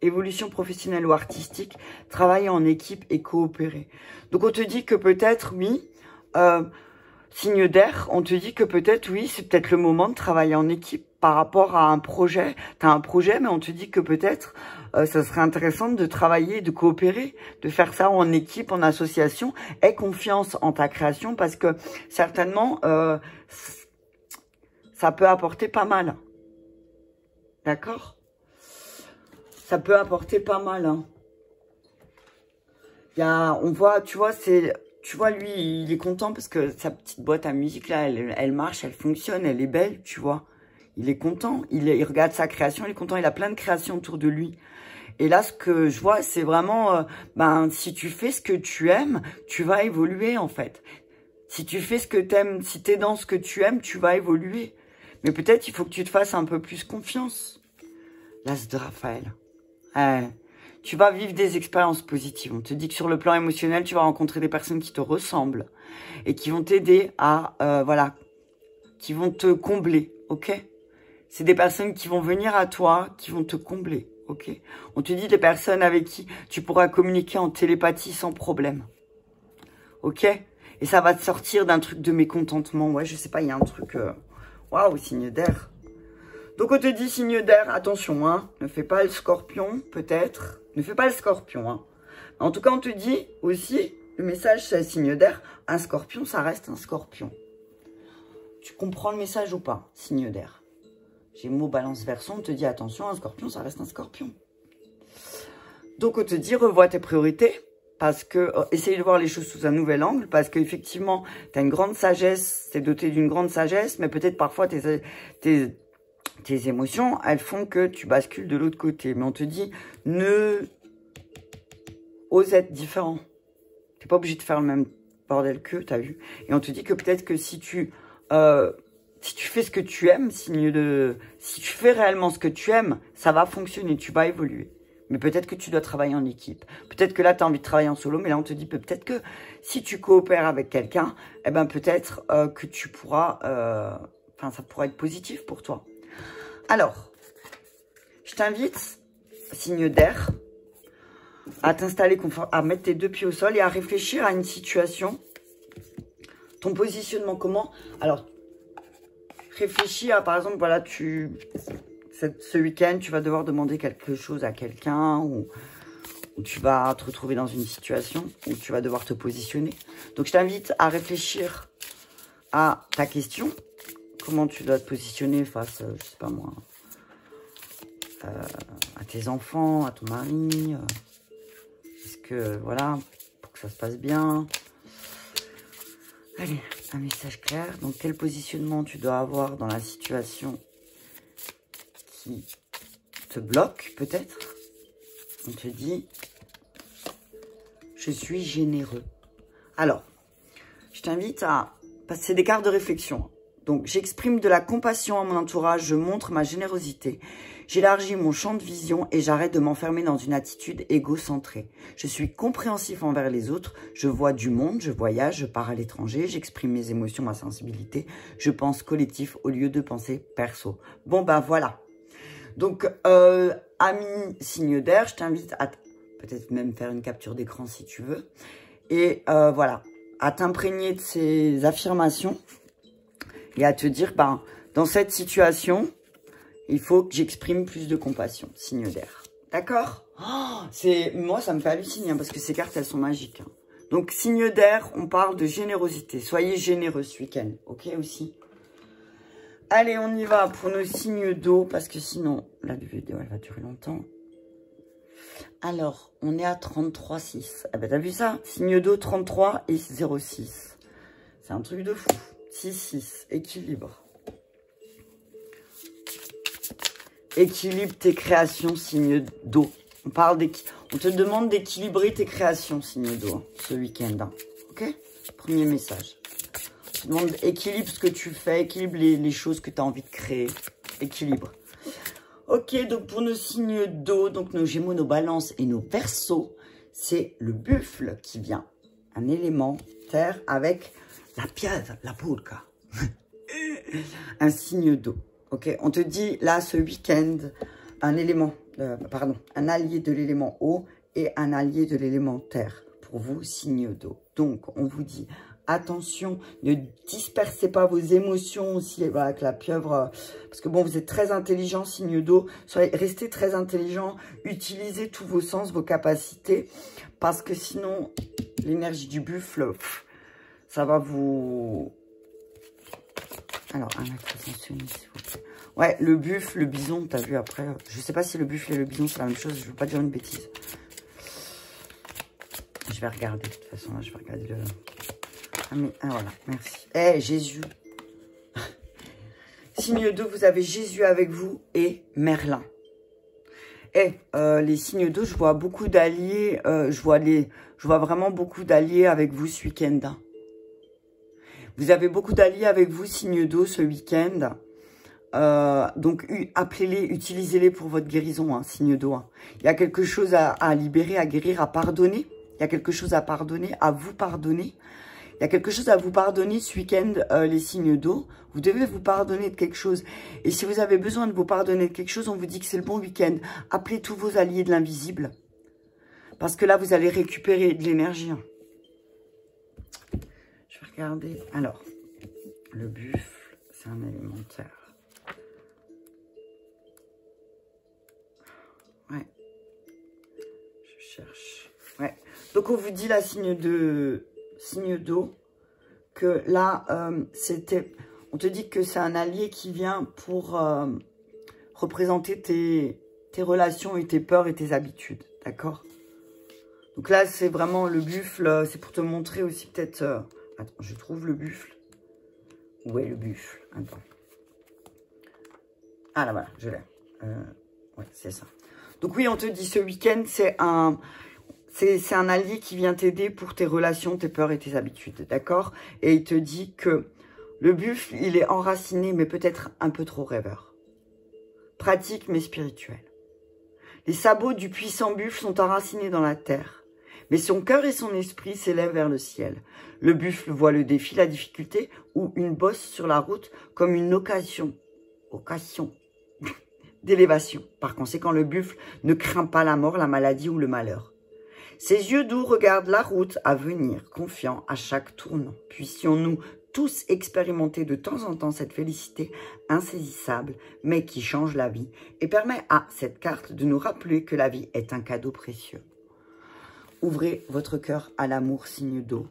Évolution professionnelle ou artistique, travailler en équipe et coopérer. Donc, on te dit que peut-être, oui, signe d'air, on te dit que peut-être, oui, c'est peut-être le moment de travailler en équipe par rapport à un projet. Tu as un projet, mais on te dit que peut-être, ça serait intéressant de travailler, de coopérer, de faire ça en équipe, en association. Aie confiance en ta création parce que certainement, ça peut apporter pas mal. D'accord? Ça peut apporter pas mal. Hein. On voit, tu vois, lui, il est content parce que sa petite boîte à musique, là, elle marche, elle fonctionne, elle est belle, tu vois. Il est content, il regarde sa création, il est content, il a plein de créations autour de lui. Et là, ce que je vois, c'est vraiment, si tu fais ce que tu aimes, tu vas évoluer, en fait. Si tu fais ce que tu aimes, si tu es dans ce que tu aimes, tu vas évoluer. Mais peut-être, il faut que tu te fasses un peu plus confiance. L'As de Raphaël. Tu vas vivre des expériences positives. On te dit que sur le plan émotionnel, tu vas rencontrer des personnes qui te ressemblent et qui vont t'aider à qui vont te combler, ok? C'est des personnes qui vont venir à toi, qui vont te combler, ok? On te dit des personnes avec qui tu pourras communiquer en télépathie sans problème, ok? Et ça va te sortir d'un truc de mécontentement. Ouais, je sais pas, il y a un truc... Waouh, signe d'air. Donc on te dit, signe d'air, attention, hein. Ne fais pas le scorpion, peut-être. Ne fais pas le scorpion, hein. En tout cas, on te dit aussi, le message, c'est signe d'air. Un scorpion, ça reste un scorpion. Tu comprends le message ou pas? Signe d'air. Gémeaux, balance, verseau, on te dit, attention, un scorpion, ça reste un scorpion. Donc on te dit, revois tes priorités. Parce que, essaye de voir les choses sous un nouvel angle, parce qu'effectivement, tu as une grande sagesse, tu es doté d'une grande sagesse, mais peut-être parfois tes émotions, elles font que tu bascules de l'autre côté. Mais on te dit, ose être différent. Tu n'es pas obligé de faire le même bordel qu'eux, tu as vu. Et on te dit que peut-être que si tu fais ce que tu aimes, si tu fais réellement ce que tu aimes, ça va fonctionner, tu vas évoluer. Mais peut-être que tu dois travailler en équipe. Peut-être que là, tu as envie de travailler en solo, mais là, on te dit peut-être que si tu coopères avec quelqu'un, eh ben peut-être que tu pourras... ça pourra être positif pour toi. Alors, je t'invite, signe d'air, à t'installer à mettre tes deux pieds au sol et à réfléchir à une situation. Ton positionnement, comment... Alors, réfléchis à, par exemple, voilà, ce week-end, tu vas devoir demander quelque chose à quelqu'un ou tu vas te retrouver dans une situation où tu vas devoir te positionner. Donc, je t'invite à réfléchir à ta question. Comment tu dois te positionner face, je sais pas moi, à tes enfants, à ton mari. Est-ce que, voilà, pour que ça se passe bien. Allez, un message clair. Donc, quel positionnement tu dois avoir dans la situation qui te bloque, peut-être. On te dit, je suis généreux. Alors, je t'invite à passer des cartes de réflexion. Donc, j'exprime de la compassion à mon entourage, je montre ma générosité. J'élargis mon champ de vision et j'arrête de m'enfermer dans une attitude égocentrée. Je suis compréhensif envers les autres, je vois du monde, je voyage, je pars à l'étranger, j'exprime mes émotions, ma sensibilité. Je pense collectif au lieu de penser perso. Bon, ben voilà. Donc, ami signe d'air, je t'invite à peut-être même faire une capture d'écran si tu veux. Et voilà, à t'imprégner de ces affirmations et à te dire, ben, dans cette situation, il faut que j'exprime plus de compassion, signe d'air. D'accord? Moi, ça me fait halluciner parce que ces cartes, elles sont magiques. Hein. Donc, signe d'air, on parle de générosité. Soyez généreux ce week-end, ok aussi? Allez, on y va pour nos signes d'eau, parce que sinon, la vidéo, elle va durer longtemps. Alors, on est à 33,6. Ah ben, t'as vu ça? Signe d'eau, 33 et 0,6. C'est un truc de fou. 6,6. Équilibre. Équilibre tes créations, signe d'eau. On te demande d'équilibrer tes créations, signe d'eau, hein, ce week-end. Hein. Ok? Premier message. On te demande équilibre ce que tu fais, équilibre les choses que tu as envie de créer. Équilibre. Ok, donc pour nos signes d'eau, donc nos Gémeaux, nos Balances et nos Verseaux, c'est le buffle qui vient. Un élément terre avec la pieuvre, la pulca. Un signe d'eau. Ok, on te dit là ce week-end un allié de l'élément eau et un allié de l'élément terre pour vous, signe d'eau. Donc on vous dit attention, ne dispersez pas vos émotions aussi voilà, avec la pieuvre, parce que bon, vous êtes très intelligent, signe d'eau, restez très intelligent, utilisez tous vos sens, vos capacités, parce que sinon l'énergie du buffle, ça va vous... Alors, un acte ascensionniste, s'il vous plaît. Ouais, le buffle, le bison, t'as vu après. Je sais pas si le buffle et le bison, c'est la même chose. Je veux pas dire une bêtise. Je vais regarder. De toute façon, là, je vais regarder le... voilà, merci. Jésus. Signe 2, vous avez Jésus avec vous et Merlin. Les signes 2, je vois beaucoup d'alliés. Je vois vraiment beaucoup d'alliés avec vous ce week-end. Hein. Vous avez beaucoup d'alliés avec vous, signe d'eau, ce week-end. Donc, appelez-les, utilisez-les pour votre guérison, hein, signe d'eau. Hein. Il y a quelque chose à libérer, à guérir, à pardonner. Il y a quelque chose à pardonner, à vous pardonner. Il y a quelque chose à vous pardonner ce week-end, les signes d'eau. Vous devez vous pardonner de quelque chose. Et si vous avez besoin de vous pardonner de quelque chose, on vous dit que c'est le bon week-end. Appelez tous vos alliés de l'invisible. Parce que là, vous allez récupérer de l'énergie. Je vais regarder. Alors, le buffle, c'est un élémentaire. Ouais. Je cherche. Ouais. Donc, on vous dit la signe d'eau que là, on te dit que c'est un allié qui vient pour représenter tes relations et tes peurs et tes habitudes. D'accord? Donc là, c'est vraiment le buffle. C'est pour te montrer aussi peut-être... attends, je trouve le buffle. Où est le buffle? Attends. Ah là, voilà, je l'ai. Ouais, c'est ça. Donc oui, on te dit ce week-end, c'est un allié qui vient t'aider pour tes relations, tes peurs et tes habitudes, d'accord? Et il te dit que le buffle, il est enraciné, mais peut-être un peu trop rêveur. Pratique, mais spirituel. Les sabots du puissant buffle sont enracinés dans la terre, mais son cœur et son esprit s'élèvent vers le ciel. Le buffle voit le défi, la difficulté ou une bosse sur la route comme une occasion d'élévation. Par conséquent, le buffle ne craint pas la mort, la maladie ou le malheur. Ses yeux doux regardent la route à venir, confiants à chaque tournant. Puissions-nous tous expérimenter de temps en temps cette félicité insaisissable, mais qui change la vie et permet à cette carte de nous rappeler que la vie est un cadeau précieux. Ouvrez votre cœur à l'amour, signe d'eau,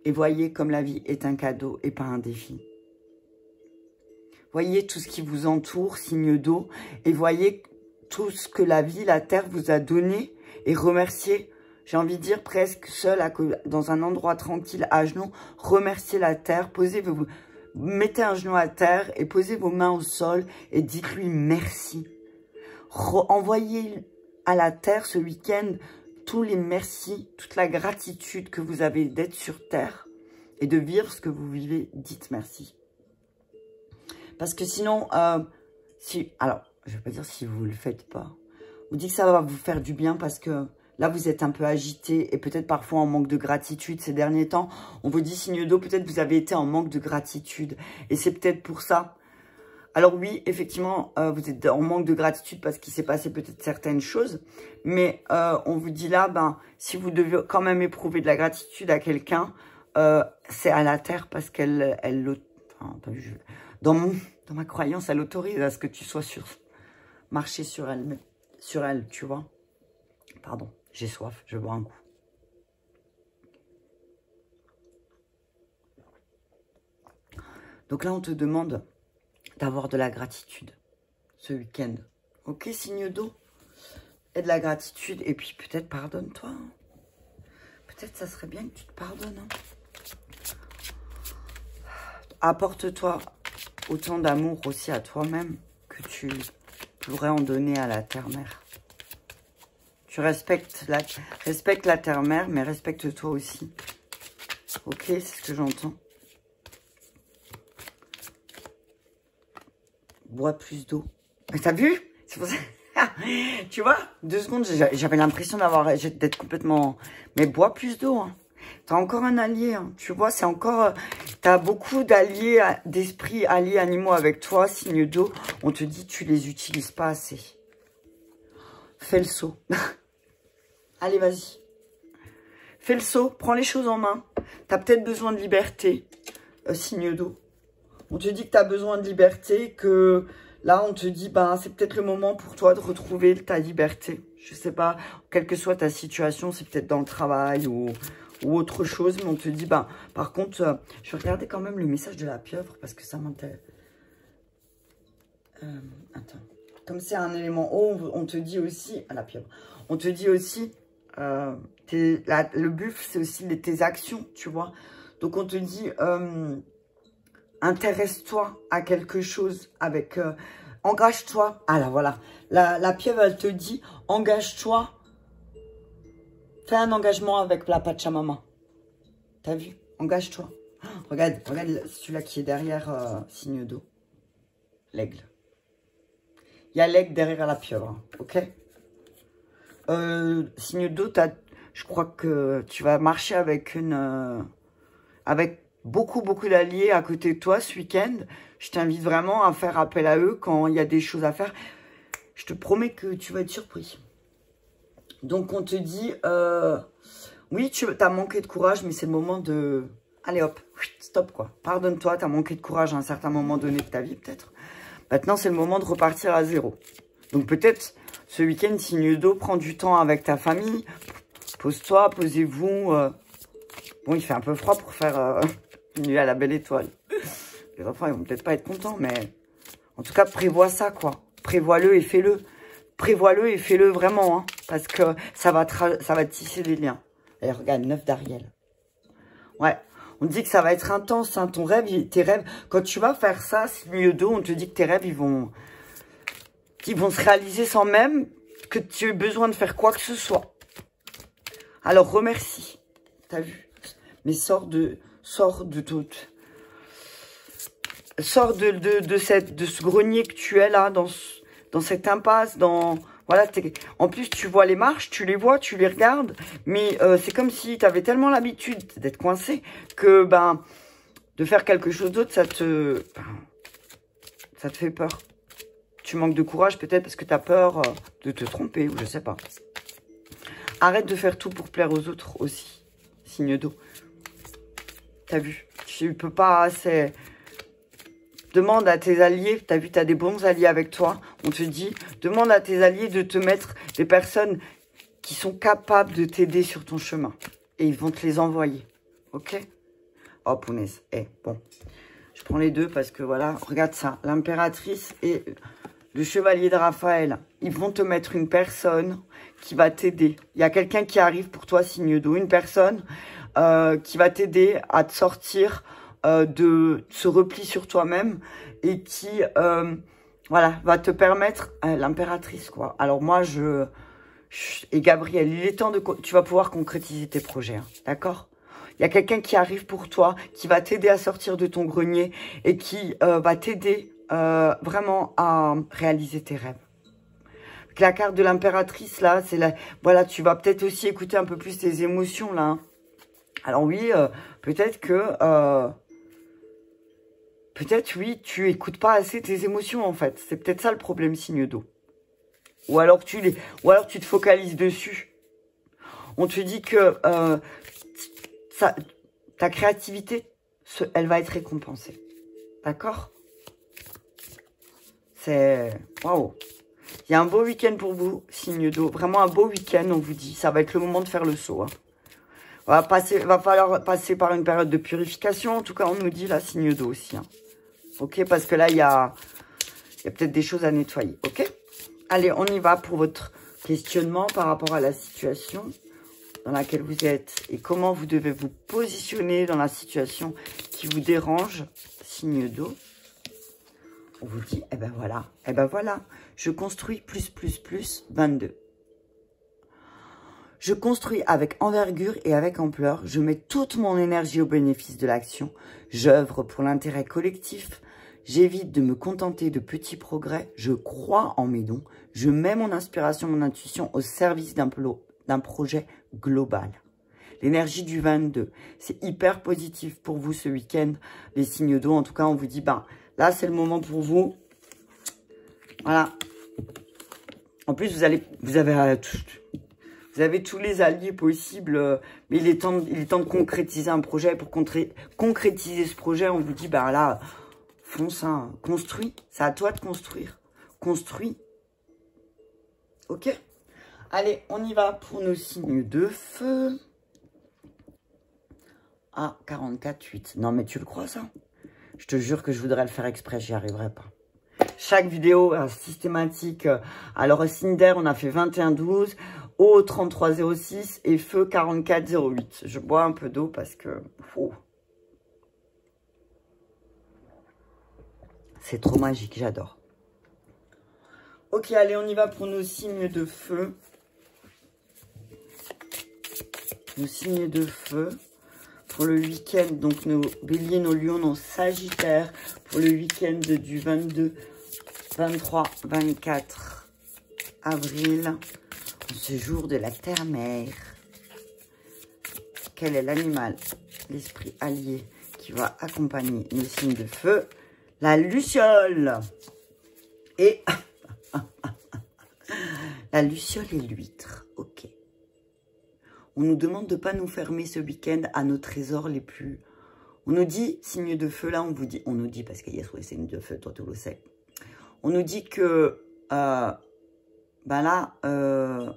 et voyez comme la vie est un cadeau et pas un défi. Voyez tout ce qui vous entoure, signe d'eau, et voyez tout ce que la vie, la terre vous a donné, et remerciez, j'ai envie de dire presque seul, dans un endroit tranquille, à genoux, remerciez la terre, mettez un genou à terre et posez vos mains au sol et dites-lui merci. Envoyez à la terre ce week-end tous les merci, toute la gratitude que vous avez d'être sur terre et de vivre ce que vous vivez, dites merci. Parce que sinon, alors, je ne vais pas dire si vous ne le faites pas. Vous dites que ça va vous faire du bien parce que là, vous êtes un peu agité et peut-être parfois en manque de gratitude ces derniers temps. On vous dit, signe d'eau, peut-être vous avez été en manque de gratitude. Et c'est peut-être pour ça. Alors oui, effectivement, vous êtes en manque de gratitude parce qu'il s'est passé peut-être certaines choses. Mais on vous dit là, si vous devez quand même éprouver de la gratitude à quelqu'un, c'est à la terre parce qu'elle dans ma croyance, elle autorise à ce que tu sois marcher sur elle, tu vois. Pardon, j'ai soif, je bois un coup. Donc là, on te demande d'avoir de la gratitude ce week-end. Ok, signe d'eau? Et de la gratitude, et puis peut-être pardonne-toi. Hein. Peut-être ça serait bien que tu te pardonnes. Hein. Apporte-toi autant d'amour aussi à toi-même que tu pourrais en donner à la terre-mère. Tu respectes la terre-mère, mais respecte-toi aussi. Ok, c'est ce que j'entends. Bois plus d'eau. T'as vu? C'est pour ça. Tu vois, 2 secondes, j'avais l'impression d'être complètement... Mais bois plus d'eau. Hein. T'as encore un allié. Hein. Tu vois, c'est encore... T'as beaucoup d'alliés, d'esprits alliés animaux avec toi, signe d'eau. On te dit, tu les utilises pas assez. Fais le saut. Allez, vas-y. Fais le saut, prends les choses en main. Tu as peut-être besoin de liberté, signe d'eau. On te dit que tu as besoin de liberté, que là, on te dit, c'est peut-être le moment pour toi de retrouver ta liberté. Je sais pas, quelle que soit ta situation, c'est peut-être dans le travail ou autre chose, mais on te dit, par contre, je vais regarder quand même le message de la pieuvre, parce que ça m'intéresse. Attends. Comme c'est un élément haut, on te dit aussi, la pieuvre, on te dit aussi, le buffle, c'est aussi tes actions, tu vois. Donc, on te dit, intéresse-toi à quelque chose avec... engage-toi. Ah là, voilà. La pieuvre, elle te dit, engage-toi. Fais un engagement avec la Pachamama. T'as vu? Engage-toi. Regarde celui-là qui est derrière signe d'eau. L'aigle. Il y a l'aigle derrière la pieuvre, hein, ok? Signe d'eau, je crois que tu vas marcher avec une avec beaucoup d'alliés à côté de toi ce week-end. Je t'invite vraiment à faire appel à eux quand il y a des choses à faire. Je te promets que tu vas être surpris. Donc, on te dit, oui, tu as manqué de courage, mais c'est le moment de... Allez hop, stop quoi. Pardonne-toi, tu as manqué de courage à un certain moment donné de ta vie peut-être. Maintenant, c'est le moment de repartir à zéro. Donc, peut-être, ce week-end, signe d'eau, prends du temps avec ta famille. Pose-toi, posez-vous. Bon, il fait un peu froid pour faire une nuit à la belle étoile. Les enfants, ils vont peut-être pas être contents, mais... En tout cas, prévois ça, quoi. Prévois-le et fais-le. Prévois-le et fais-le vraiment, hein, parce que ça va tisser des liens. Et regarde, 9 d'Ariel. Ouais, on dit que ça va être intense, hein, ton rêve, tes rêves. Quand tu vas faire ça, signe d'eau, on te dit que tes rêves, ils vont se réaliser sans même que tu aies besoin de faire quoi que ce soit. Alors, remercie. T'as vu? Mais sors de ce grenier que tu es là, dans cette impasse, voilà, en plus, tu vois les marches, tu les vois, tu les regardes, mais c'est comme si tu avais tellement l'habitude d'être coincé que, de faire quelque chose d'autre, ça te fait peur. Tu manques de courage peut-être parce que tu as peur de te tromper ou je sais pas. Arrête de faire tout pour plaire aux autres aussi, signe d'eau. T'as vu? Tu peux pas, c'est... Demande à tes alliés, tu as vu, tu as des bons alliés avec toi. On te dit, demande à tes alliés de te mettre des personnes qui sont capables de t'aider sur ton chemin. Et ils vont te les envoyer. Ok? Oh, punaise. Bon. Je prends les deux parce que voilà, regarde ça. L'impératrice et le chevalier de Raphaël. Ils vont te mettre une personne qui va t'aider. Il y a quelqu'un qui arrive pour toi, signe d'eau. Une personne qui va t'aider à te sortir... de ce repli sur toi-même et qui, voilà, va te permettre, l'impératrice, quoi. Alors moi, et Gabriel, il est temps tu vas pouvoir concrétiser tes projets, hein, d'accord? Il y a quelqu'un qui arrive pour toi, qui va t'aider à sortir de ton grenier et qui va t'aider vraiment à réaliser tes rêves. La carte de l'impératrice, là, c'est la... Voilà, tu vas peut-être aussi écouter un peu plus tes émotions, là. Hein. Alors oui, peut-être que... Peut-être, oui, tu écoutes pas assez tes émotions, en fait. C'est peut-être ça le problème, signe d'eau. Ou alors tu te focalises dessus. On te dit que ta créativité, elle va être récompensée. D'accord? C'est... Waouh! Il y a un beau week-end pour vous, signe d'eau. Vraiment un beau week-end, on vous dit. Ça va être le moment de faire le saut. Hein. Va falloir passer par une période de purification. En tout cas, on nous dit là, signe d'eau aussi. Hein. Ok, parce que là, il y a peut-être des choses à nettoyer. Ok? Allez, on y va pour votre questionnement par rapport à la situation dans laquelle vous êtes et comment vous devez vous positionner dans la situation qui vous dérange. Signe d'eau. On vous dit, eh ben voilà, je construis plus, 22. Je construis avec envergure et avec ampleur. Je mets toute mon énergie au bénéfice de l'action. J'œuvre pour l'intérêt collectif. J'évite de me contenter de petits progrès. Je crois en mes dons. Je mets mon inspiration, mon intuition au service d'un projet global. L'énergie du 22, c'est hyper positif pour vous ce week-end. Les signes d'eau, en tout cas, on vous dit, là, c'est le moment pour vous. Voilà. En plus, vous avez tous les alliés possibles, mais il est temps de concrétiser un projet. Pour concrétiser ce projet, on vous dit, là, fonce, hein, construis. C'est à toi de construire. Construis. Ok? Allez, on y va pour nos signes de feu. Ah, 44,8. Non, mais tu le crois, ça? Je te jure que je voudrais le faire exprès, j'y arriverai pas. Chaque vidéo systématique. Alors, Cinder, on a fait 21,12. Eau, 33,06. Et feu, 44,08. Je bois un peu d'eau parce que... c'est trop magique, j'adore. Ok, allez, on y va pour nos signes de feu. Nos signes de feu. Pour le week-end, donc nos béliers, nos lions, nos sagittaires. Pour le week-end du 22, 23, 24 avril. Ce jour de la terre-mère. Quel est l'animal l'esprit allié qui va accompagner le signe de feu, la luciole. Et la luciole et l'huître, ok. On nous demande de ne pas nous fermer ce week-end à nos trésors les plus... On nous dit, signe de feu, là, on nous dit, parce qu'il y a les signes de feu, toi tu le sais. On nous dit que, ben là, ne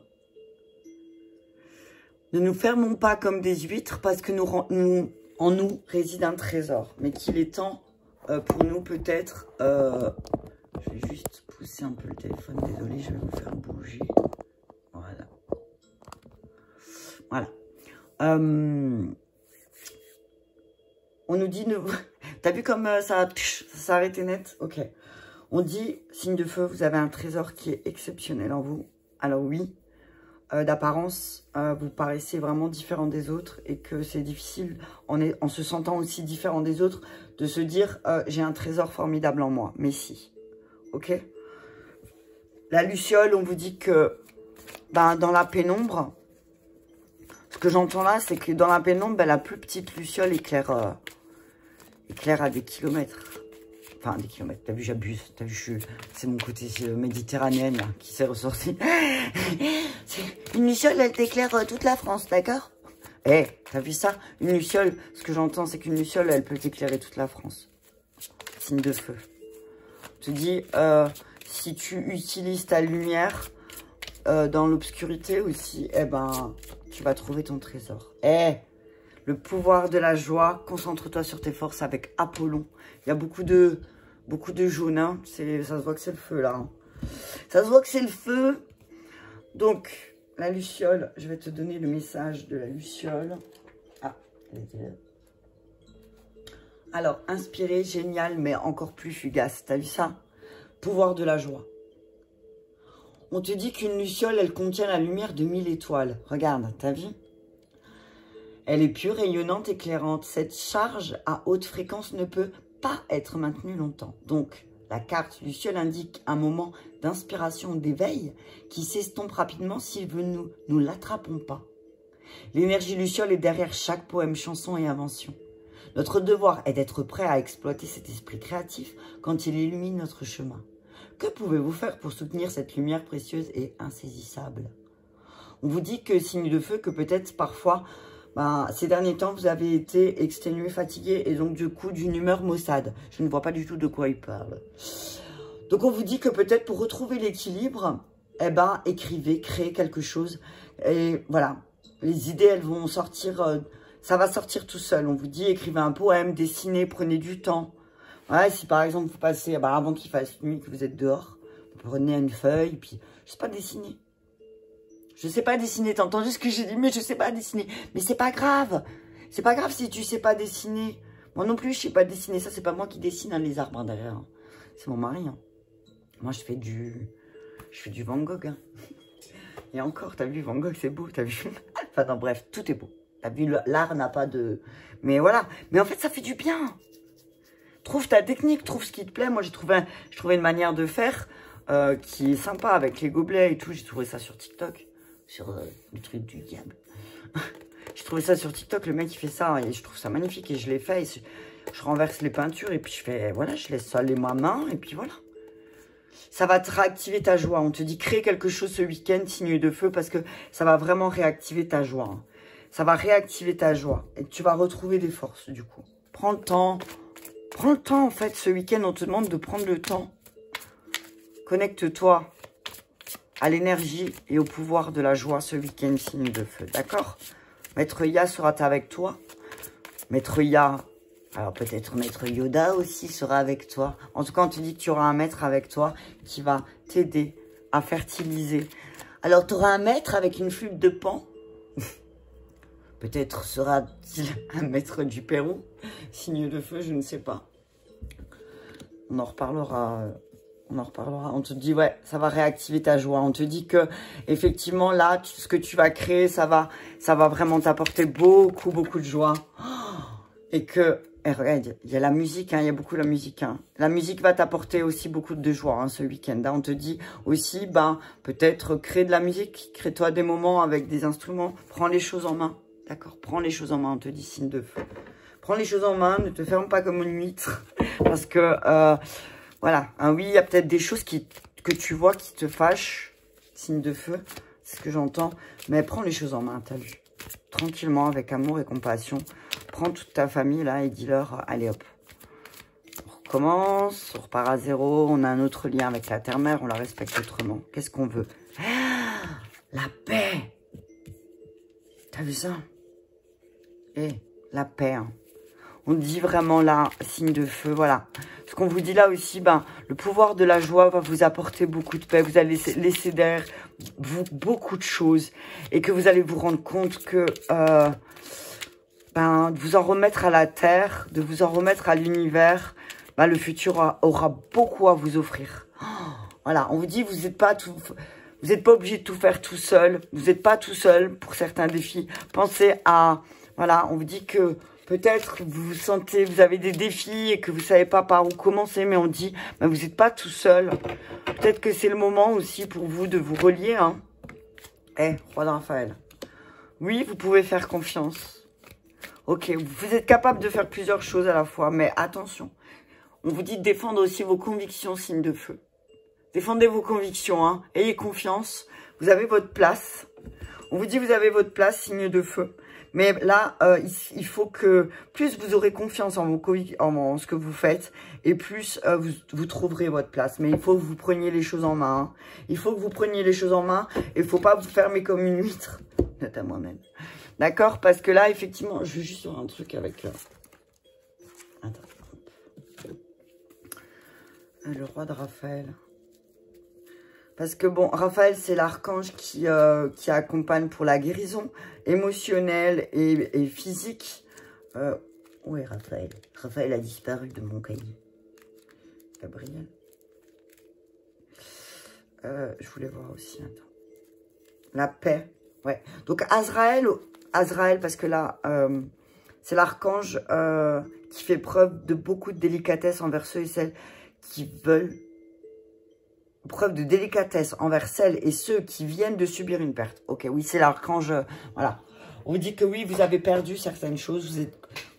nous fermons pas comme des huîtres parce que en nous réside un trésor. Mais qu'il est temps pour nous peut-être... je vais juste pousser un peu le téléphone, désolé, je vais me faire bouger. Voilà. Voilà. On nous dit... T'as vu comme ça s'est arrêté net? Ok. On dit, signe de feu, vous avez un trésor qui est exceptionnel en vous. Alors oui, d'apparence, vous paraissez vraiment différent des autres et que c'est difficile, en se sentant aussi différent des autres, de se dire, j'ai un trésor formidable en moi. Mais si. Ok? La luciole, on vous dit que ben, dans la pénombre, ce que j'entends là, c'est que dans la pénombre, ben, la plus petite luciole éclaire à des kilomètres. Enfin, des kilomètres. T'as vu, j'abuse. T'as vu, c'est mon côté méditerranéenne là, qui s'est ressorti. Une luciole, elle t'éclaire toute la France, d'accord? Eh, t'as vu ça? Une luciole, ce que j'entends, c'est qu'une luciole, elle peut t'éclairer toute la France. Signe de feu. Je te dis, si tu utilises ta lumière dans l'obscurité aussi, eh ben, tu vas trouver ton trésor. Eh, le pouvoir de la joie, concentre-toi sur tes forces avec Apollon. Il y a beaucoup de jaune, hein. Ça se voit que c'est le feu, là. Hein. Ça se voit que c'est le feu. Donc, la luciole, je vais te donner le message de la luciole. Ah, elle était là. Alors, inspiré, génial, mais encore plus fugace. T'as vu ça? Pouvoir de la joie. On te dit qu'une luciole, elle contient la lumière de 1000 étoiles. Regarde, t'as vu? Elle est pure, rayonnante, éclairante. Cette charge à haute fréquence ne peut pas être maintenue longtemps. Donc, la carte luciole indique un moment d'inspiration ou d'éveil qui s'estompe rapidement si nous ne l'attrapons pas. L'énergie luciole est derrière chaque poème, chanson et invention. Notre devoir est d'être prêt à exploiter cet esprit créatif quand il illumine notre chemin. Que pouvez-vous faire pour soutenir cette lumière précieuse et insaisissable? On vous dit que, signe de feu, que peut-être parfois... Ben, ces derniers temps, vous avez été exténué, fatigué et donc du coup d'une humeur maussade. Je ne vois pas du tout de quoi il parle. Donc on vous dit que peut-être pour retrouver l'équilibre, eh ben, écrivez, créez quelque chose. Et voilà, les idées, elles vont sortir, ça va sortir tout seul. On vous dit écrivez un poème, dessinez, prenez du temps. Ouais, si par exemple vous passez, ben, avant qu'il fasse nuit, que vous êtes dehors, vous prenez une feuille, puis je sais pas, dessiner. Je sais pas dessiner, t'as entendu ce que j'ai dit? Mais je sais pas dessiner. Mais c'est pas grave. C'est pas grave si tu sais pas dessiner. Moi non plus, je sais pas dessiner. Ça, c'est pas moi qui dessine hein, les arbres hein, derrière. Hein. C'est mon mari. Hein. Moi, je fais du Van Gogh. Hein. Et encore, t'as vu, Van Gogh, c'est beau, t'as vu? Enfin, non, bref, tout est beau. T'as vu, l'art n'a pas de... Mais voilà. Mais en fait, ça fait du bien. Trouve ta technique, trouve ce qui te plaît. Moi, j'ai trouvé une manière de faire qui est sympa avec les gobelets et tout. J'ai trouvé ça sur TikTok. Sur le truc du diable. J'ai trouvé ça sur TikTok, le mec il fait ça et je trouve ça magnifique et je l'ai fait. Et je renverse les peintures et puis je fais, voilà, je laisse ça aller ma main et puis voilà. Ça va te réactiver ta joie. On te dit crée quelque chose ce week-end, signe de feu, parce que ça va vraiment réactiver ta joie. Hein. Ça va réactiver ta joie et tu vas retrouver des forces du coup. Prends le temps en fait ce week-end, on te demande de prendre le temps. Connecte-toi à l'énergie et au pouvoir de la joie ce week-end, signe de feu, d'accord? Maître Ya sera avec toi. Maître Ya, alors peut-être Maître Yoda aussi sera avec toi. En tout cas, on te dit que tu auras un maître avec toi qui va t'aider à fertiliser. Alors, tu auras un maître avec une flûte de Pan. Peut-être sera-t-il un maître du Pérou. Signe de feu, je ne sais pas. On en reparlera... On te dit, ouais, ça va réactiver ta joie. On te dit que, effectivement, là, ce que tu vas créer, ça va vraiment t'apporter beaucoup de joie. Et que, regarde, il y a la musique, hein, il y a beaucoup la musique. Hein. La musique va t'apporter aussi beaucoup de joie hein, ce week-end. Hein. On te dit aussi, ben, peut-être crée de la musique, crée-toi des moments avec des instruments, prends les choses en main, D'accord? Prends les choses en main, on te dit signe de feu. Prends les choses en main, ne te ferme pas comme une huître. Parce que, voilà, hein, oui, il y a peut-être des choses que tu vois qui te fâchent. Signe de feu, c'est ce que j'entends. Mais prends les choses en main, t'as vu? Tranquillement, avec amour et compassion. Prends toute ta famille, là, et dis-leur, allez, hop. On recommence, on repart à zéro. On a un autre lien avec la terre-mère, on la respecte autrement. Qu'est-ce qu'on veut? Ah, la paix! T'as vu ça? La paix, hein. On dit vraiment là, signe de feu, voilà. Ce qu'on vous dit là aussi, ben, le pouvoir de la joie va vous apporter beaucoup de paix. Vous allez laisser derrière vous beaucoup de choses. Et que vous allez vous rendre compte que, ben, de vous en remettre à la terre, de vous en remettre à l'univers, ben, le futur aura beaucoup à vous offrir. Oh, voilà, on vous dit, vous n'êtes pas obligé de tout faire tout seul. Vous n'êtes pas tout seul pour certains défis. Pensez à, voilà, on vous dit que peut-être vous sentez, vous avez des défis et que vous ne savez pas par où commencer, mais on dit, ben, vous n'êtes pas tout seul. Peut-être que c'est le moment aussi pour vous de vous relier. Hein. Roi de Raphaël. Oui, vous pouvez faire confiance. Ok, vous êtes capable de faire plusieurs choses à la fois, mais attention. On vous dit de défendre aussi vos convictions, signe de feu. Défendez vos convictions, hein. Ayez confiance. Vous avez votre place. On vous dit vous avez votre place, signe de feu. Mais là, il faut que plus vous aurez confiance en ce que vous faites, et plus vous trouverez votre place. Mais il faut que vous preniez les choses en main. Hein. Il faut que vous preniez les choses en main. Et il ne faut pas vous fermer comme une huître. Note à moi-même. D'accord? Parce que là, effectivement, je veux juste faire un truc avec... Attends. Le roi de Raphaël. Parce que bon, Raphaël, c'est l'archange qui accompagne pour la guérison émotionnelle et physique. Où est Raphaël? Raphaël a disparu de mon cahier. Gabriel. Je voulais voir aussi, attends. La paix. Ouais. Donc, Azraël, parce que là, c'est l'archange qui fait preuve de beaucoup de délicatesse envers ceux et celles qui veulent... Preuve de délicatesse envers celles et ceux qui viennent de subir une perte. Ok, oui, c'est l'archange. Voilà. On vous dit que oui, vous avez perdu certaines choses.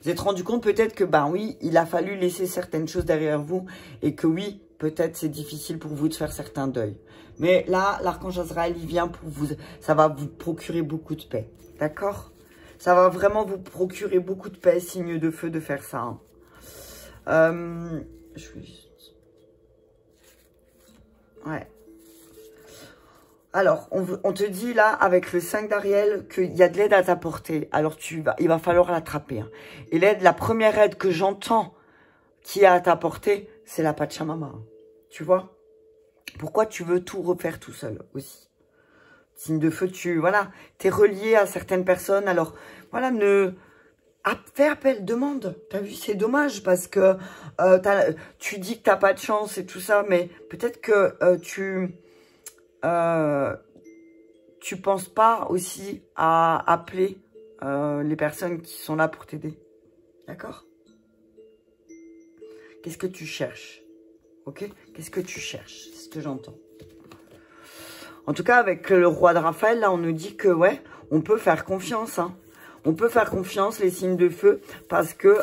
Vous êtes rendu compte peut-être que, ben oui, il a fallu laisser certaines choses derrière vous. Et que oui, peut-être c'est difficile pour vous de faire certains deuils. Mais là, l'archange Azraël, il vient pour vous. Ça va vous procurer beaucoup de paix. D'accord? Ça va vraiment vous procurer beaucoup de paix, signe de feu, de faire ça. Hein. Je vais juste... Ouais. Alors, on te dit là, avec le 5 d'Ariel, qu'il y a de l'aide à t'apporter. Alors, il va falloir l'attraper. Hein. Et l'aide, la première aide que j'entends qui est à t'apporter, c'est la Pachamama. Tu vois? Pourquoi tu veux tout refaire tout seul aussi? Signe de feu, voilà, t'es relié à certaines personnes. Alors, voilà, fais appel, demande. T'as vu, c'est dommage parce que tu dis que t'as pas de chance et tout ça, mais peut-être que tu penses pas aussi à appeler les personnes qui sont là pour t'aider. D'accord? Qu'est-ce que tu cherches? Ok? Qu'est-ce que tu cherches? C'est ce que j'entends. En tout cas, avec le roi de Raphaël, là, on nous dit que, ouais, on peut faire confiance, hein. On peut faire confiance, les signes de feu, parce que,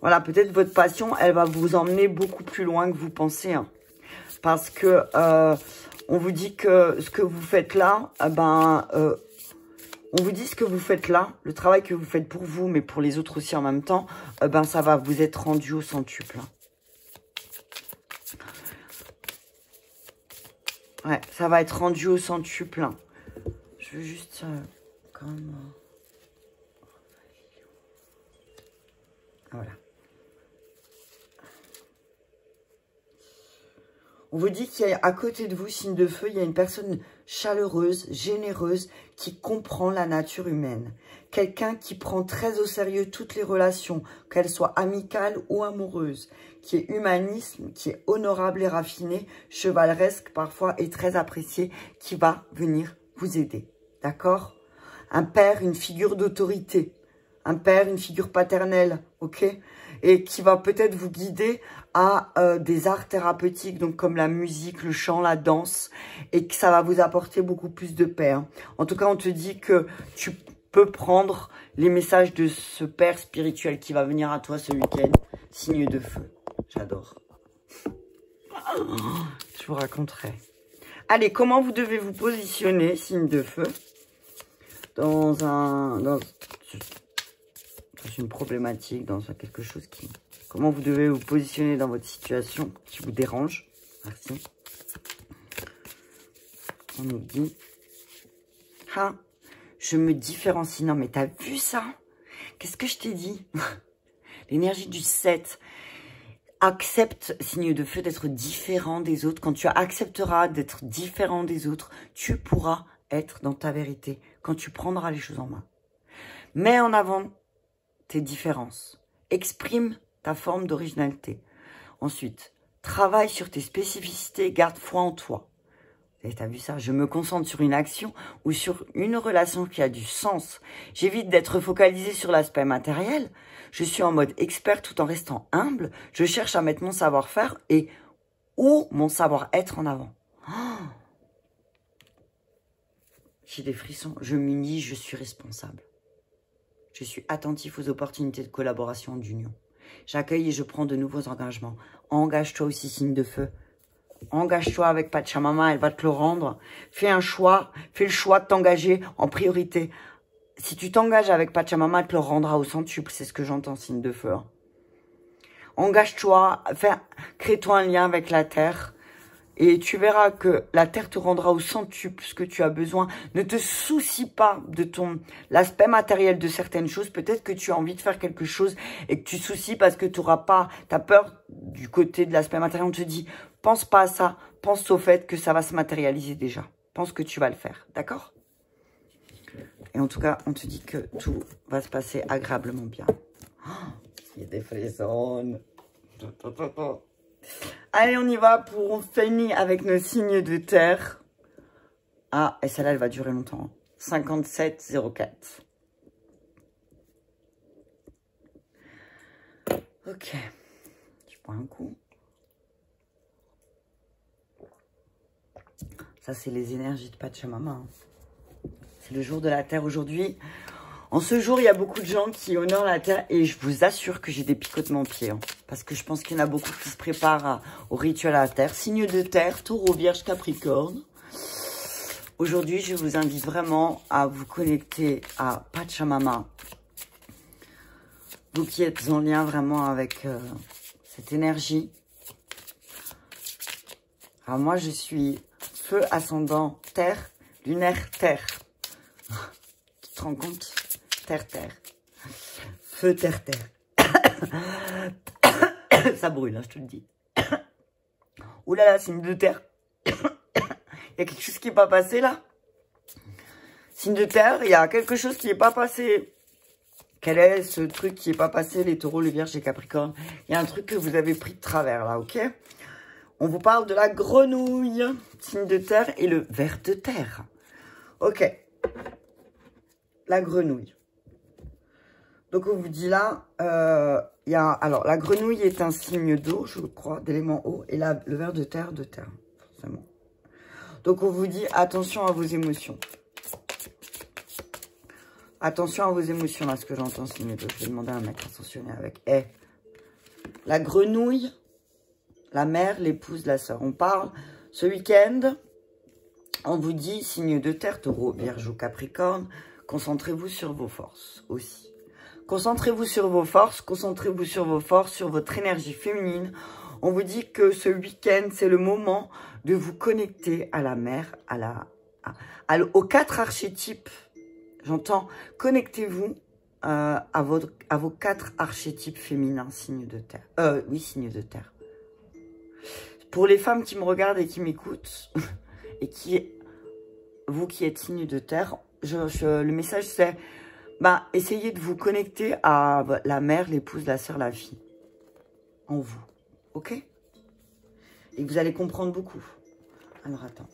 voilà, peut-être votre passion, elle va vous emmener beaucoup plus loin que vous pensez. Hein. Parce que, on vous dit que ce que vous faites là, on vous dit ce que vous faites là, le travail que vous faites pour vous, mais pour les autres aussi en même temps, ça va vous être rendu au centuple. Hein. Ouais, ça va être rendu au centuple. Hein. Je veux juste, quand même... Voilà. On vous dit qu'il y a à côté de vous, signe de feu, il y a une personne chaleureuse, généreuse, qui comprend la nature humaine. Quelqu'un qui prend très au sérieux toutes les relations, qu'elles soient amicales ou amoureuses, qui est humaniste, qui est honorable et raffiné, chevaleresque parfois et très apprécié, qui va venir vous aider. D'accord? Un père, une figure d'autorité. Un père, une figure paternelle, ok? Et qui va peut-être vous guider à des arts thérapeutiques, donc comme la musique, le chant, la danse, et que ça va vous apporter beaucoup plus de paix. Hein. En tout cas, on te dit que peux prendre les messages de ce père spirituel qui va venir à toi ce week-end. Signe de feu. J'adore. Je vous raconterai. Allez, comment vous devez vous positionner, signe de feu, dans une problématique, dans quelque chose qui... Comment vous devez vous positionner dans votre situation qui vous dérange. Merci. On nous dit... Ah, je me différencie. Non, mais t'as vu ça? Qu'est-ce que je t'ai dit? L'énergie du 7. Accepte, signe de feu, d'être différent des autres. Quand tu accepteras d'être différent des autres, tu pourras être dans ta vérité. Quand tu prendras les choses en main. Mets en avant tes différences. Exprime ta forme d'originalité. Ensuite, travaille sur tes spécificités. Garde foi en toi. Et t'as vu ça? Je me concentre sur une action ou sur une relation qui a du sens. J'évite d'être focalisé sur l'aspect matériel. Je suis en mode expert tout en restant humble. Je cherche à mettre mon savoir-faire ou mon savoir-être en avant. Oh, j'ai des frissons. Je m'unis, je suis responsable. Je suis attentif aux opportunités de collaboration, d'union. J'accueille et je prends de nouveaux engagements. Engage-toi aussi, signe de feu. Engage-toi avec Pachamama, elle va te le rendre. Fais un choix, fais le choix de t'engager en priorité. Si tu t'engages avec Pachamama, elle te le rendra au centuple, c'est ce que j'entends, signe de feu. Engage-toi, crée-toi un lien avec la terre et tu verras que la terre te rendra au centuple ce que tu as besoin. Ne te soucie pas de l'aspect matériel de certaines choses. Peut-être que tu as envie de faire quelque chose et que tu soucies parce que tu as peur du côté de l'aspect matériel. On te dit, pense pas à ça, pense au fait que ça va se matérialiser déjà. Pense que tu vas le faire, d'accord? Et en tout cas, on te dit que tout va se passer agréablement bien. Oh, il y a des frissons. Allez, on y va pour finir avec nos signes de terre. Ah, et celle-là, elle va durer longtemps. 5704. Ok. Je prends un coup. Ça, c'est les énergies de Pachamama. C'est le jour de la terre aujourd'hui. En ce jour, il y a beaucoup de gens qui honorent la terre et je vous assure que j'ai des picotements aux pieds. Parce que je pense qu'il y en a beaucoup qui se préparent au rituel à la terre. Signe de terre, Taureau, Vierge, Capricorne. Aujourd'hui, je vous invite vraiment à vous connecter à Pachamama. Vous qui êtes en lien vraiment avec cette énergie. Alors moi, je suis feu ascendant terre, lunaire terre. Tu te rends compte? Terre, terre. Feu, terre, terre. Ça brûle, hein, je te le dis. Ouh là là, signe de terre. Il y a quelque chose qui n'est pas passé là. Signe de terre, il y a quelque chose qui n'est pas passé. Quel est ce truc qui n'est pas passé, les taureaux, les vierges et capricornes? Il y a un truc que vous avez pris de travers là, ok? On vous parle de la grenouille, signe de terre, et le ver de terre. Ok. La grenouille. Donc, on vous dit là, alors, la grenouille est un signe d'eau, je crois, d'élément eau, et là, le ver de terre, forcément. Donc, on vous dit, attention à vos émotions. Attention à vos émotions, là, ce que j'entends, signe d'eau. Je vais demander à un mec ascensionné avec. La grenouille, la mère, l'épouse, la sœur. On parle, ce week-end, on vous dit, signe de terre, taureau, vierge ou capricorne, concentrez-vous sur vos forces aussi. Concentrez-vous sur vos forces, concentrez-vous sur vos forces, sur votre énergie féminine. On vous dit que ce week-end, c'est le moment de vous connecter à la mère, aux 4 archétypes. J'entends, connectez-vous à vos 4 archétypes féminins, signe de terre. Oui, signe de terre. Pour les femmes qui me regardent et qui m'écoutent, et vous qui êtes signe de terre, le message c'est... essayez de vous connecter à la mère, l'épouse, la sœur, la fille. En vous. Ok? Et vous allez comprendre beaucoup. Alors, attends.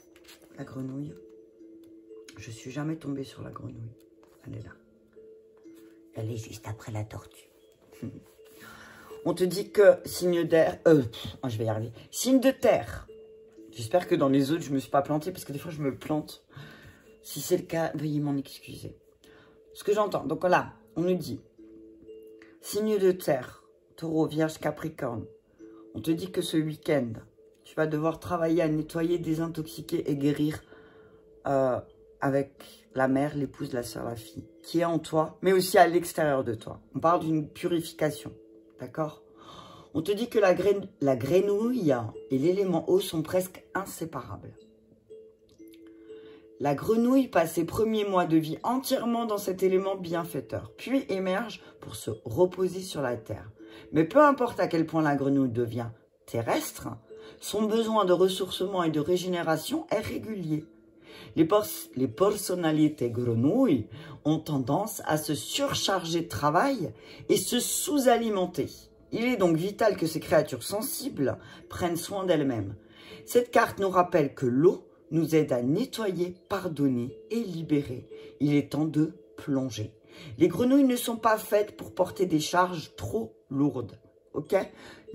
La grenouille. Je suis jamais tombée sur la grenouille. Elle est là. Elle est juste après la tortue. On te dit que signe d'air... je vais y arriver. Signe de terre. J'espère que dans les autres, je ne me suis pas plantée. Parce que des fois, je me plante. Si c'est le cas, veuillez m'en excuser. ce que j'entends. Donc là, on nous dit, signe de terre, taureau, vierge, capricorne. On te dit que ce week-end, tu vas devoir travailler à nettoyer, désintoxiquer et guérir avec la mère, l'épouse, la soeur, la fille, qui est en toi, mais aussi à l'extérieur de toi. On parle d'une purification, d'accord? On te dit que la grenouille et l'élément eau sont presque inséparables. La grenouille passe ses premiers mois de vie entièrement dans cet élément bienfaiteur, puis émerge pour se reposer sur la terre. Mais peu importe à quel point la grenouille devient terrestre, son besoin de ressourcement et de régénération est régulier. Les personnalités grenouilles ont tendance à se surcharger de travail et se sous-alimenter. Il est donc vital que ces créatures sensibles prennent soin d'elles-mêmes. Cette carte nous rappelle que l'eau nous aide à nettoyer, pardonner et libérer. Il est temps de plonger. Les grenouilles ne sont pas faites pour porter des charges trop lourdes. Ok?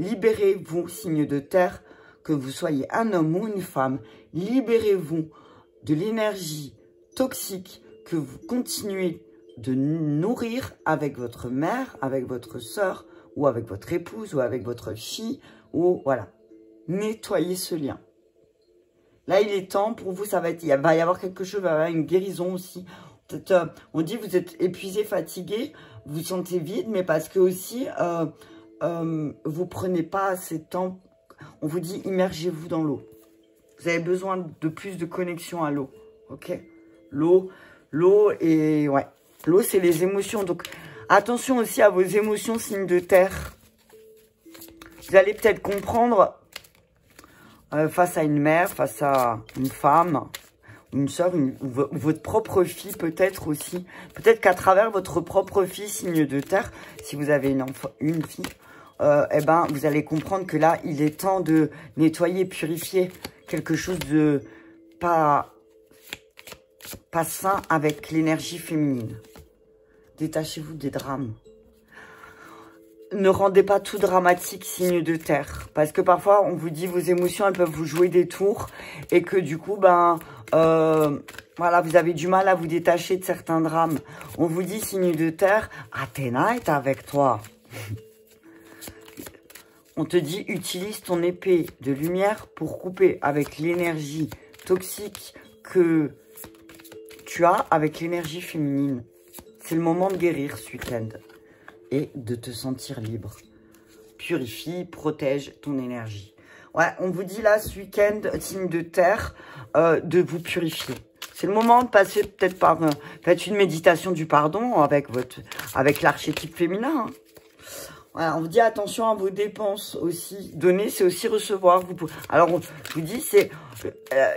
Libérez-vous, signe de terre, que vous soyez un homme ou une femme. Libérez-vous de l'énergie toxique que vous continuez de nourrir avec votre mère, avec votre sœur, ou avec votre épouse, ou avec votre fille, ou voilà. Nettoyez ce lien. Là, il est temps pour vous, il va y avoir quelque chose, il va y avoir une guérison aussi. On dit vous êtes épuisé, fatigué, vous vous sentez vide, mais parce que aussi, vous prenez pas assez de temps. On vous dit, immergez-vous dans l'eau. Vous avez besoin de plus de connexion à l'eau, ok? L'eau et ouais, l'eau c'est les émotions. Donc attention aussi à vos émotions, signe de terre. Vous allez peut-être comprendre face à une mère, face à une femme, une soeur, votre propre fille peut-être aussi. Peut-être qu'à travers votre propre fille, signe de terre, si vous avez une fille, eh ben, vous allez comprendre que là, il est temps de nettoyer, purifier quelque chose de pas sain avec l'énergie féminine. Détachez-vous des drames. Ne rendez pas tout dramatique, signe de terre. Parce que parfois, on vous dit vos émotions, elles peuvent vous jouer des tours. Et que du coup, voilà, vous avez du mal à vous détacher de certains drames. On vous dit, signe de terre, Athéna est avec toi. On te dit, utilise ton épée de lumière pour couper avec l'énergie toxique que tu as avec l'énergie féminine. C'est le moment de guérir ce week-end et de te sentir libre. Purifie, protège ton énergie. Ouais, on vous dit là, ce week-end, signe de terre, de vous purifier. C'est le moment de passer peut-être par faites une méditation du pardon avec l'archétype féminin. Hein. Voilà, on vous dit attention à vos dépenses aussi. Donner, c'est aussi recevoir. Alors, je vous dis,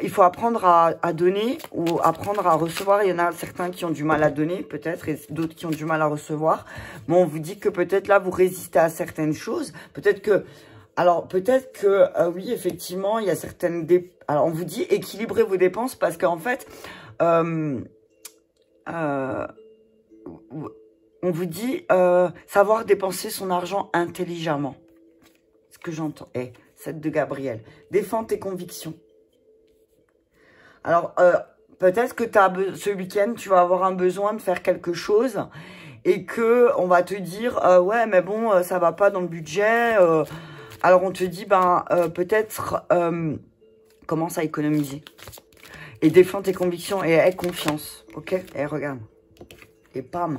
il faut apprendre à donner ou apprendre à recevoir. Il y en a certains qui ont du mal à donner, peut-être, et d'autres qui ont du mal à recevoir. Mais on vous dit que peut-être là, vous résistez à certaines choses. Peut-être que, oui, effectivement, il y a certaines... Alors, on vous dit équilibrez vos dépenses parce qu'en fait... on vous dit savoir dépenser son argent intelligemment. Ce que j'entends. 7 de Gabriel. Défends tes convictions. Alors, peut-être que ce week-end, tu vas avoir un besoin de faire quelque chose et que on va te dire, ouais, mais bon, ça va pas dans le budget. Alors, on te dit, peut-être, commence à économiser. Et défends tes convictions et aie confiance. Ok? Et regarde. Et pam.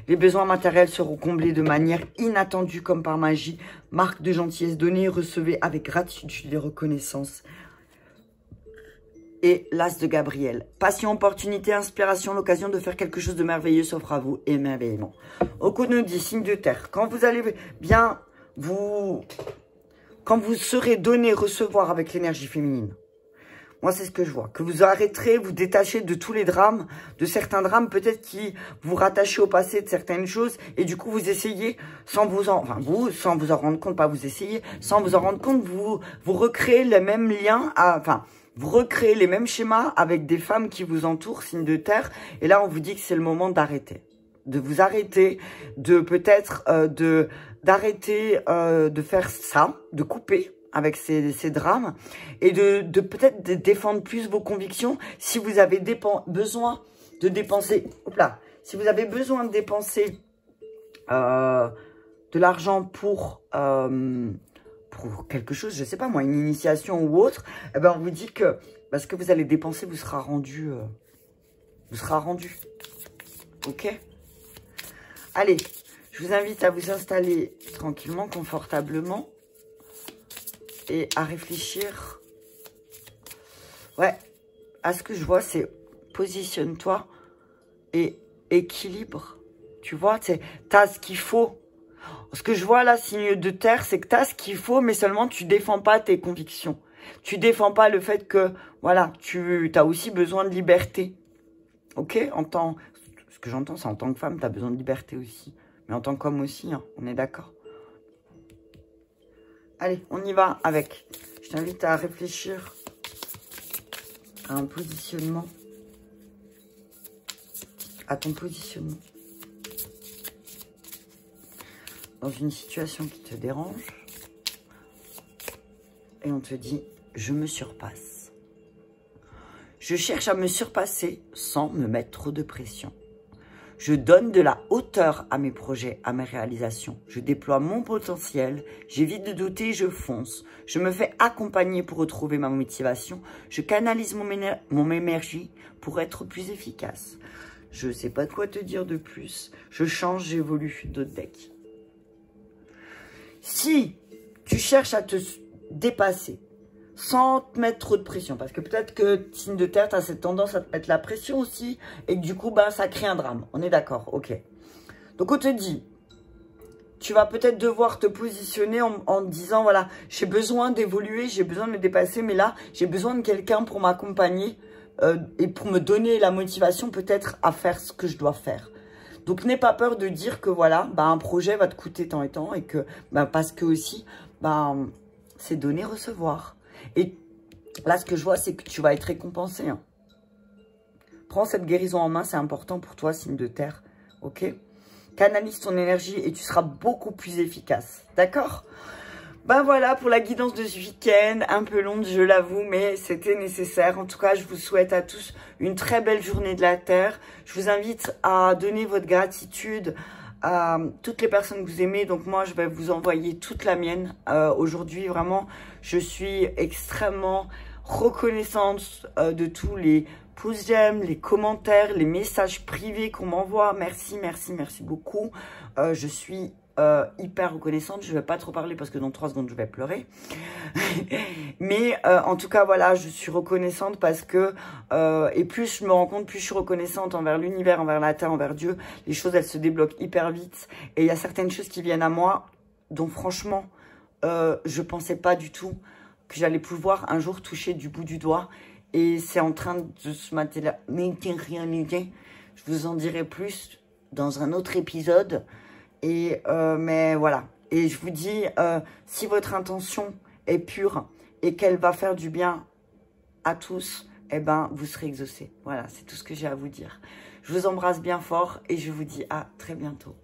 Les besoins matériels seront comblés de manière inattendue comme par magie. Marque de gentillesse, donnez et recevez avec gratitude et reconnaissance. Et l'As de Gabriel. Passion, opportunité, inspiration, l'occasion de faire quelque chose de merveilleux s'offre à vous émerveillement. Oko nous dit, signe de terre. Quand vous allez bien, quand vous serez donné, recevoir avec l'énergie féminine. Moi, c'est ce que je vois. Que vous arrêterez, vous détachez de tous les drames, de certains drames peut-être qui vous rattachez au passé de certaines choses. Et du coup, vous essayez, sans vous en rendre compte, pas vous essayez, sans vous en rendre compte, vous recréez les mêmes liens, vous recréez les mêmes schémas avec des femmes qui vous entourent, signe de terre. Et là, on vous dit que c'est le moment d'arrêter. De vous arrêter, de peut-être, d'arrêter de faire ça, de couper avec ces drames et de peut-être défendre plus vos convictions si vous avez besoin de dépenser, Si vous avez besoin de dépenser de l'argent pour quelque chose, je ne sais pas moi, une initiation ou autre, eh ben on vous dit que ce que vous allez dépenser vous sera rendu. Ok? Allez, je vous invite à vous installer tranquillement, confortablement et à réfléchir. Ouais, à ce que je vois, c'est positionne-toi et équilibre. Tu vois, tu as ce qu'il faut. Ce que je vois là, signe de terre, c'est que tu as ce qu'il faut, mais seulement tu défends pas tes convictions. Tu défends pas le fait que, voilà, tu as aussi besoin de liberté. Ok? Ce que j'entends, c'est en tant que femme, tu as besoin de liberté aussi. Mais en tant qu'homme aussi, hein, on est d'accord. Allez, on y va avec. Je t'invite à réfléchir à un positionnement. À ton positionnement. Dans une situation qui te dérange. Et on te dit, je me surpasse. Je cherche à me surpasser sans me mettre trop de pression. Je donne de la hauteur à mes projets, à mes réalisations. Je déploie mon potentiel, j'évite de douter, je fonce. Je me fais accompagner pour retrouver ma motivation. Je canalise mon énergie pour être plus efficace. Je ne sais pas quoi te dire de plus. Je change, j'évolue. D'autres decks. Si tu cherches à te dépasser, sans te mettre trop de pression. Parce que peut-être que, signe de terre, tu as cette tendance à te mettre la pression aussi. Et que du coup, bah, ça crée un drame. On est d'accord, ok. Donc, on te dit, tu vas peut-être devoir te positionner en te disant, voilà, j'ai besoin d'évoluer, j'ai besoin de me dépasser. Mais là, j'ai besoin de quelqu'un pour m'accompagner et pour me donner la motivation peut-être à faire ce que je dois faire. Donc, n'aie pas peur de dire que, voilà, bah, un projet va te coûter tant et tant. Et que, bah, parce que aussi, bah, c'est donner-recevoir. Et là, ce que je vois, c'est que tu vas être récompensé. Hein. Prends cette guérison en main, c'est important pour toi, signe de terre. Ok? Canalise ton énergie et tu seras beaucoup plus efficace. D'accord? Ben voilà pour la guidance de ce week-end. Un peu longue, je l'avoue, mais c'était nécessaire. En tout cas, je vous souhaite à tous une très belle journée de la Terre. Je vous invite à donner votre gratitude à toutes les personnes que vous aimez. Donc moi, je vais vous envoyer toute la mienne. Aujourd'hui, vraiment, je suis extrêmement reconnaissante de tous les pouces j'aime, les commentaires, les messages privés qu'on m'envoie. Merci, merci, merci beaucoup. Je suis hyper reconnaissante. Je ne vais pas trop parler parce que dans 3 secondes, je vais pleurer. Mais en tout cas, voilà, je suis reconnaissante parce que, et plus je me rends compte, plus je suis reconnaissante envers l'univers, envers la terre, envers Dieu. Les choses, elles se débloquent hyper vite. Et il y a certaines choses qui viennent à moi dont franchement, je ne pensais pas du tout que j'allais pouvoir un jour toucher du bout du doigt. Et c'est en train de se matérialiser. Je vous en dirai plus dans un autre épisode. Et mais voilà. Et je vous dis, si votre intention est pure et qu'elle va faire du bien à tous, eh ben, vous serez exaucés. Voilà, c'est tout ce que j'ai à vous dire. Je vous embrasse bien fort et je vous dis à très bientôt.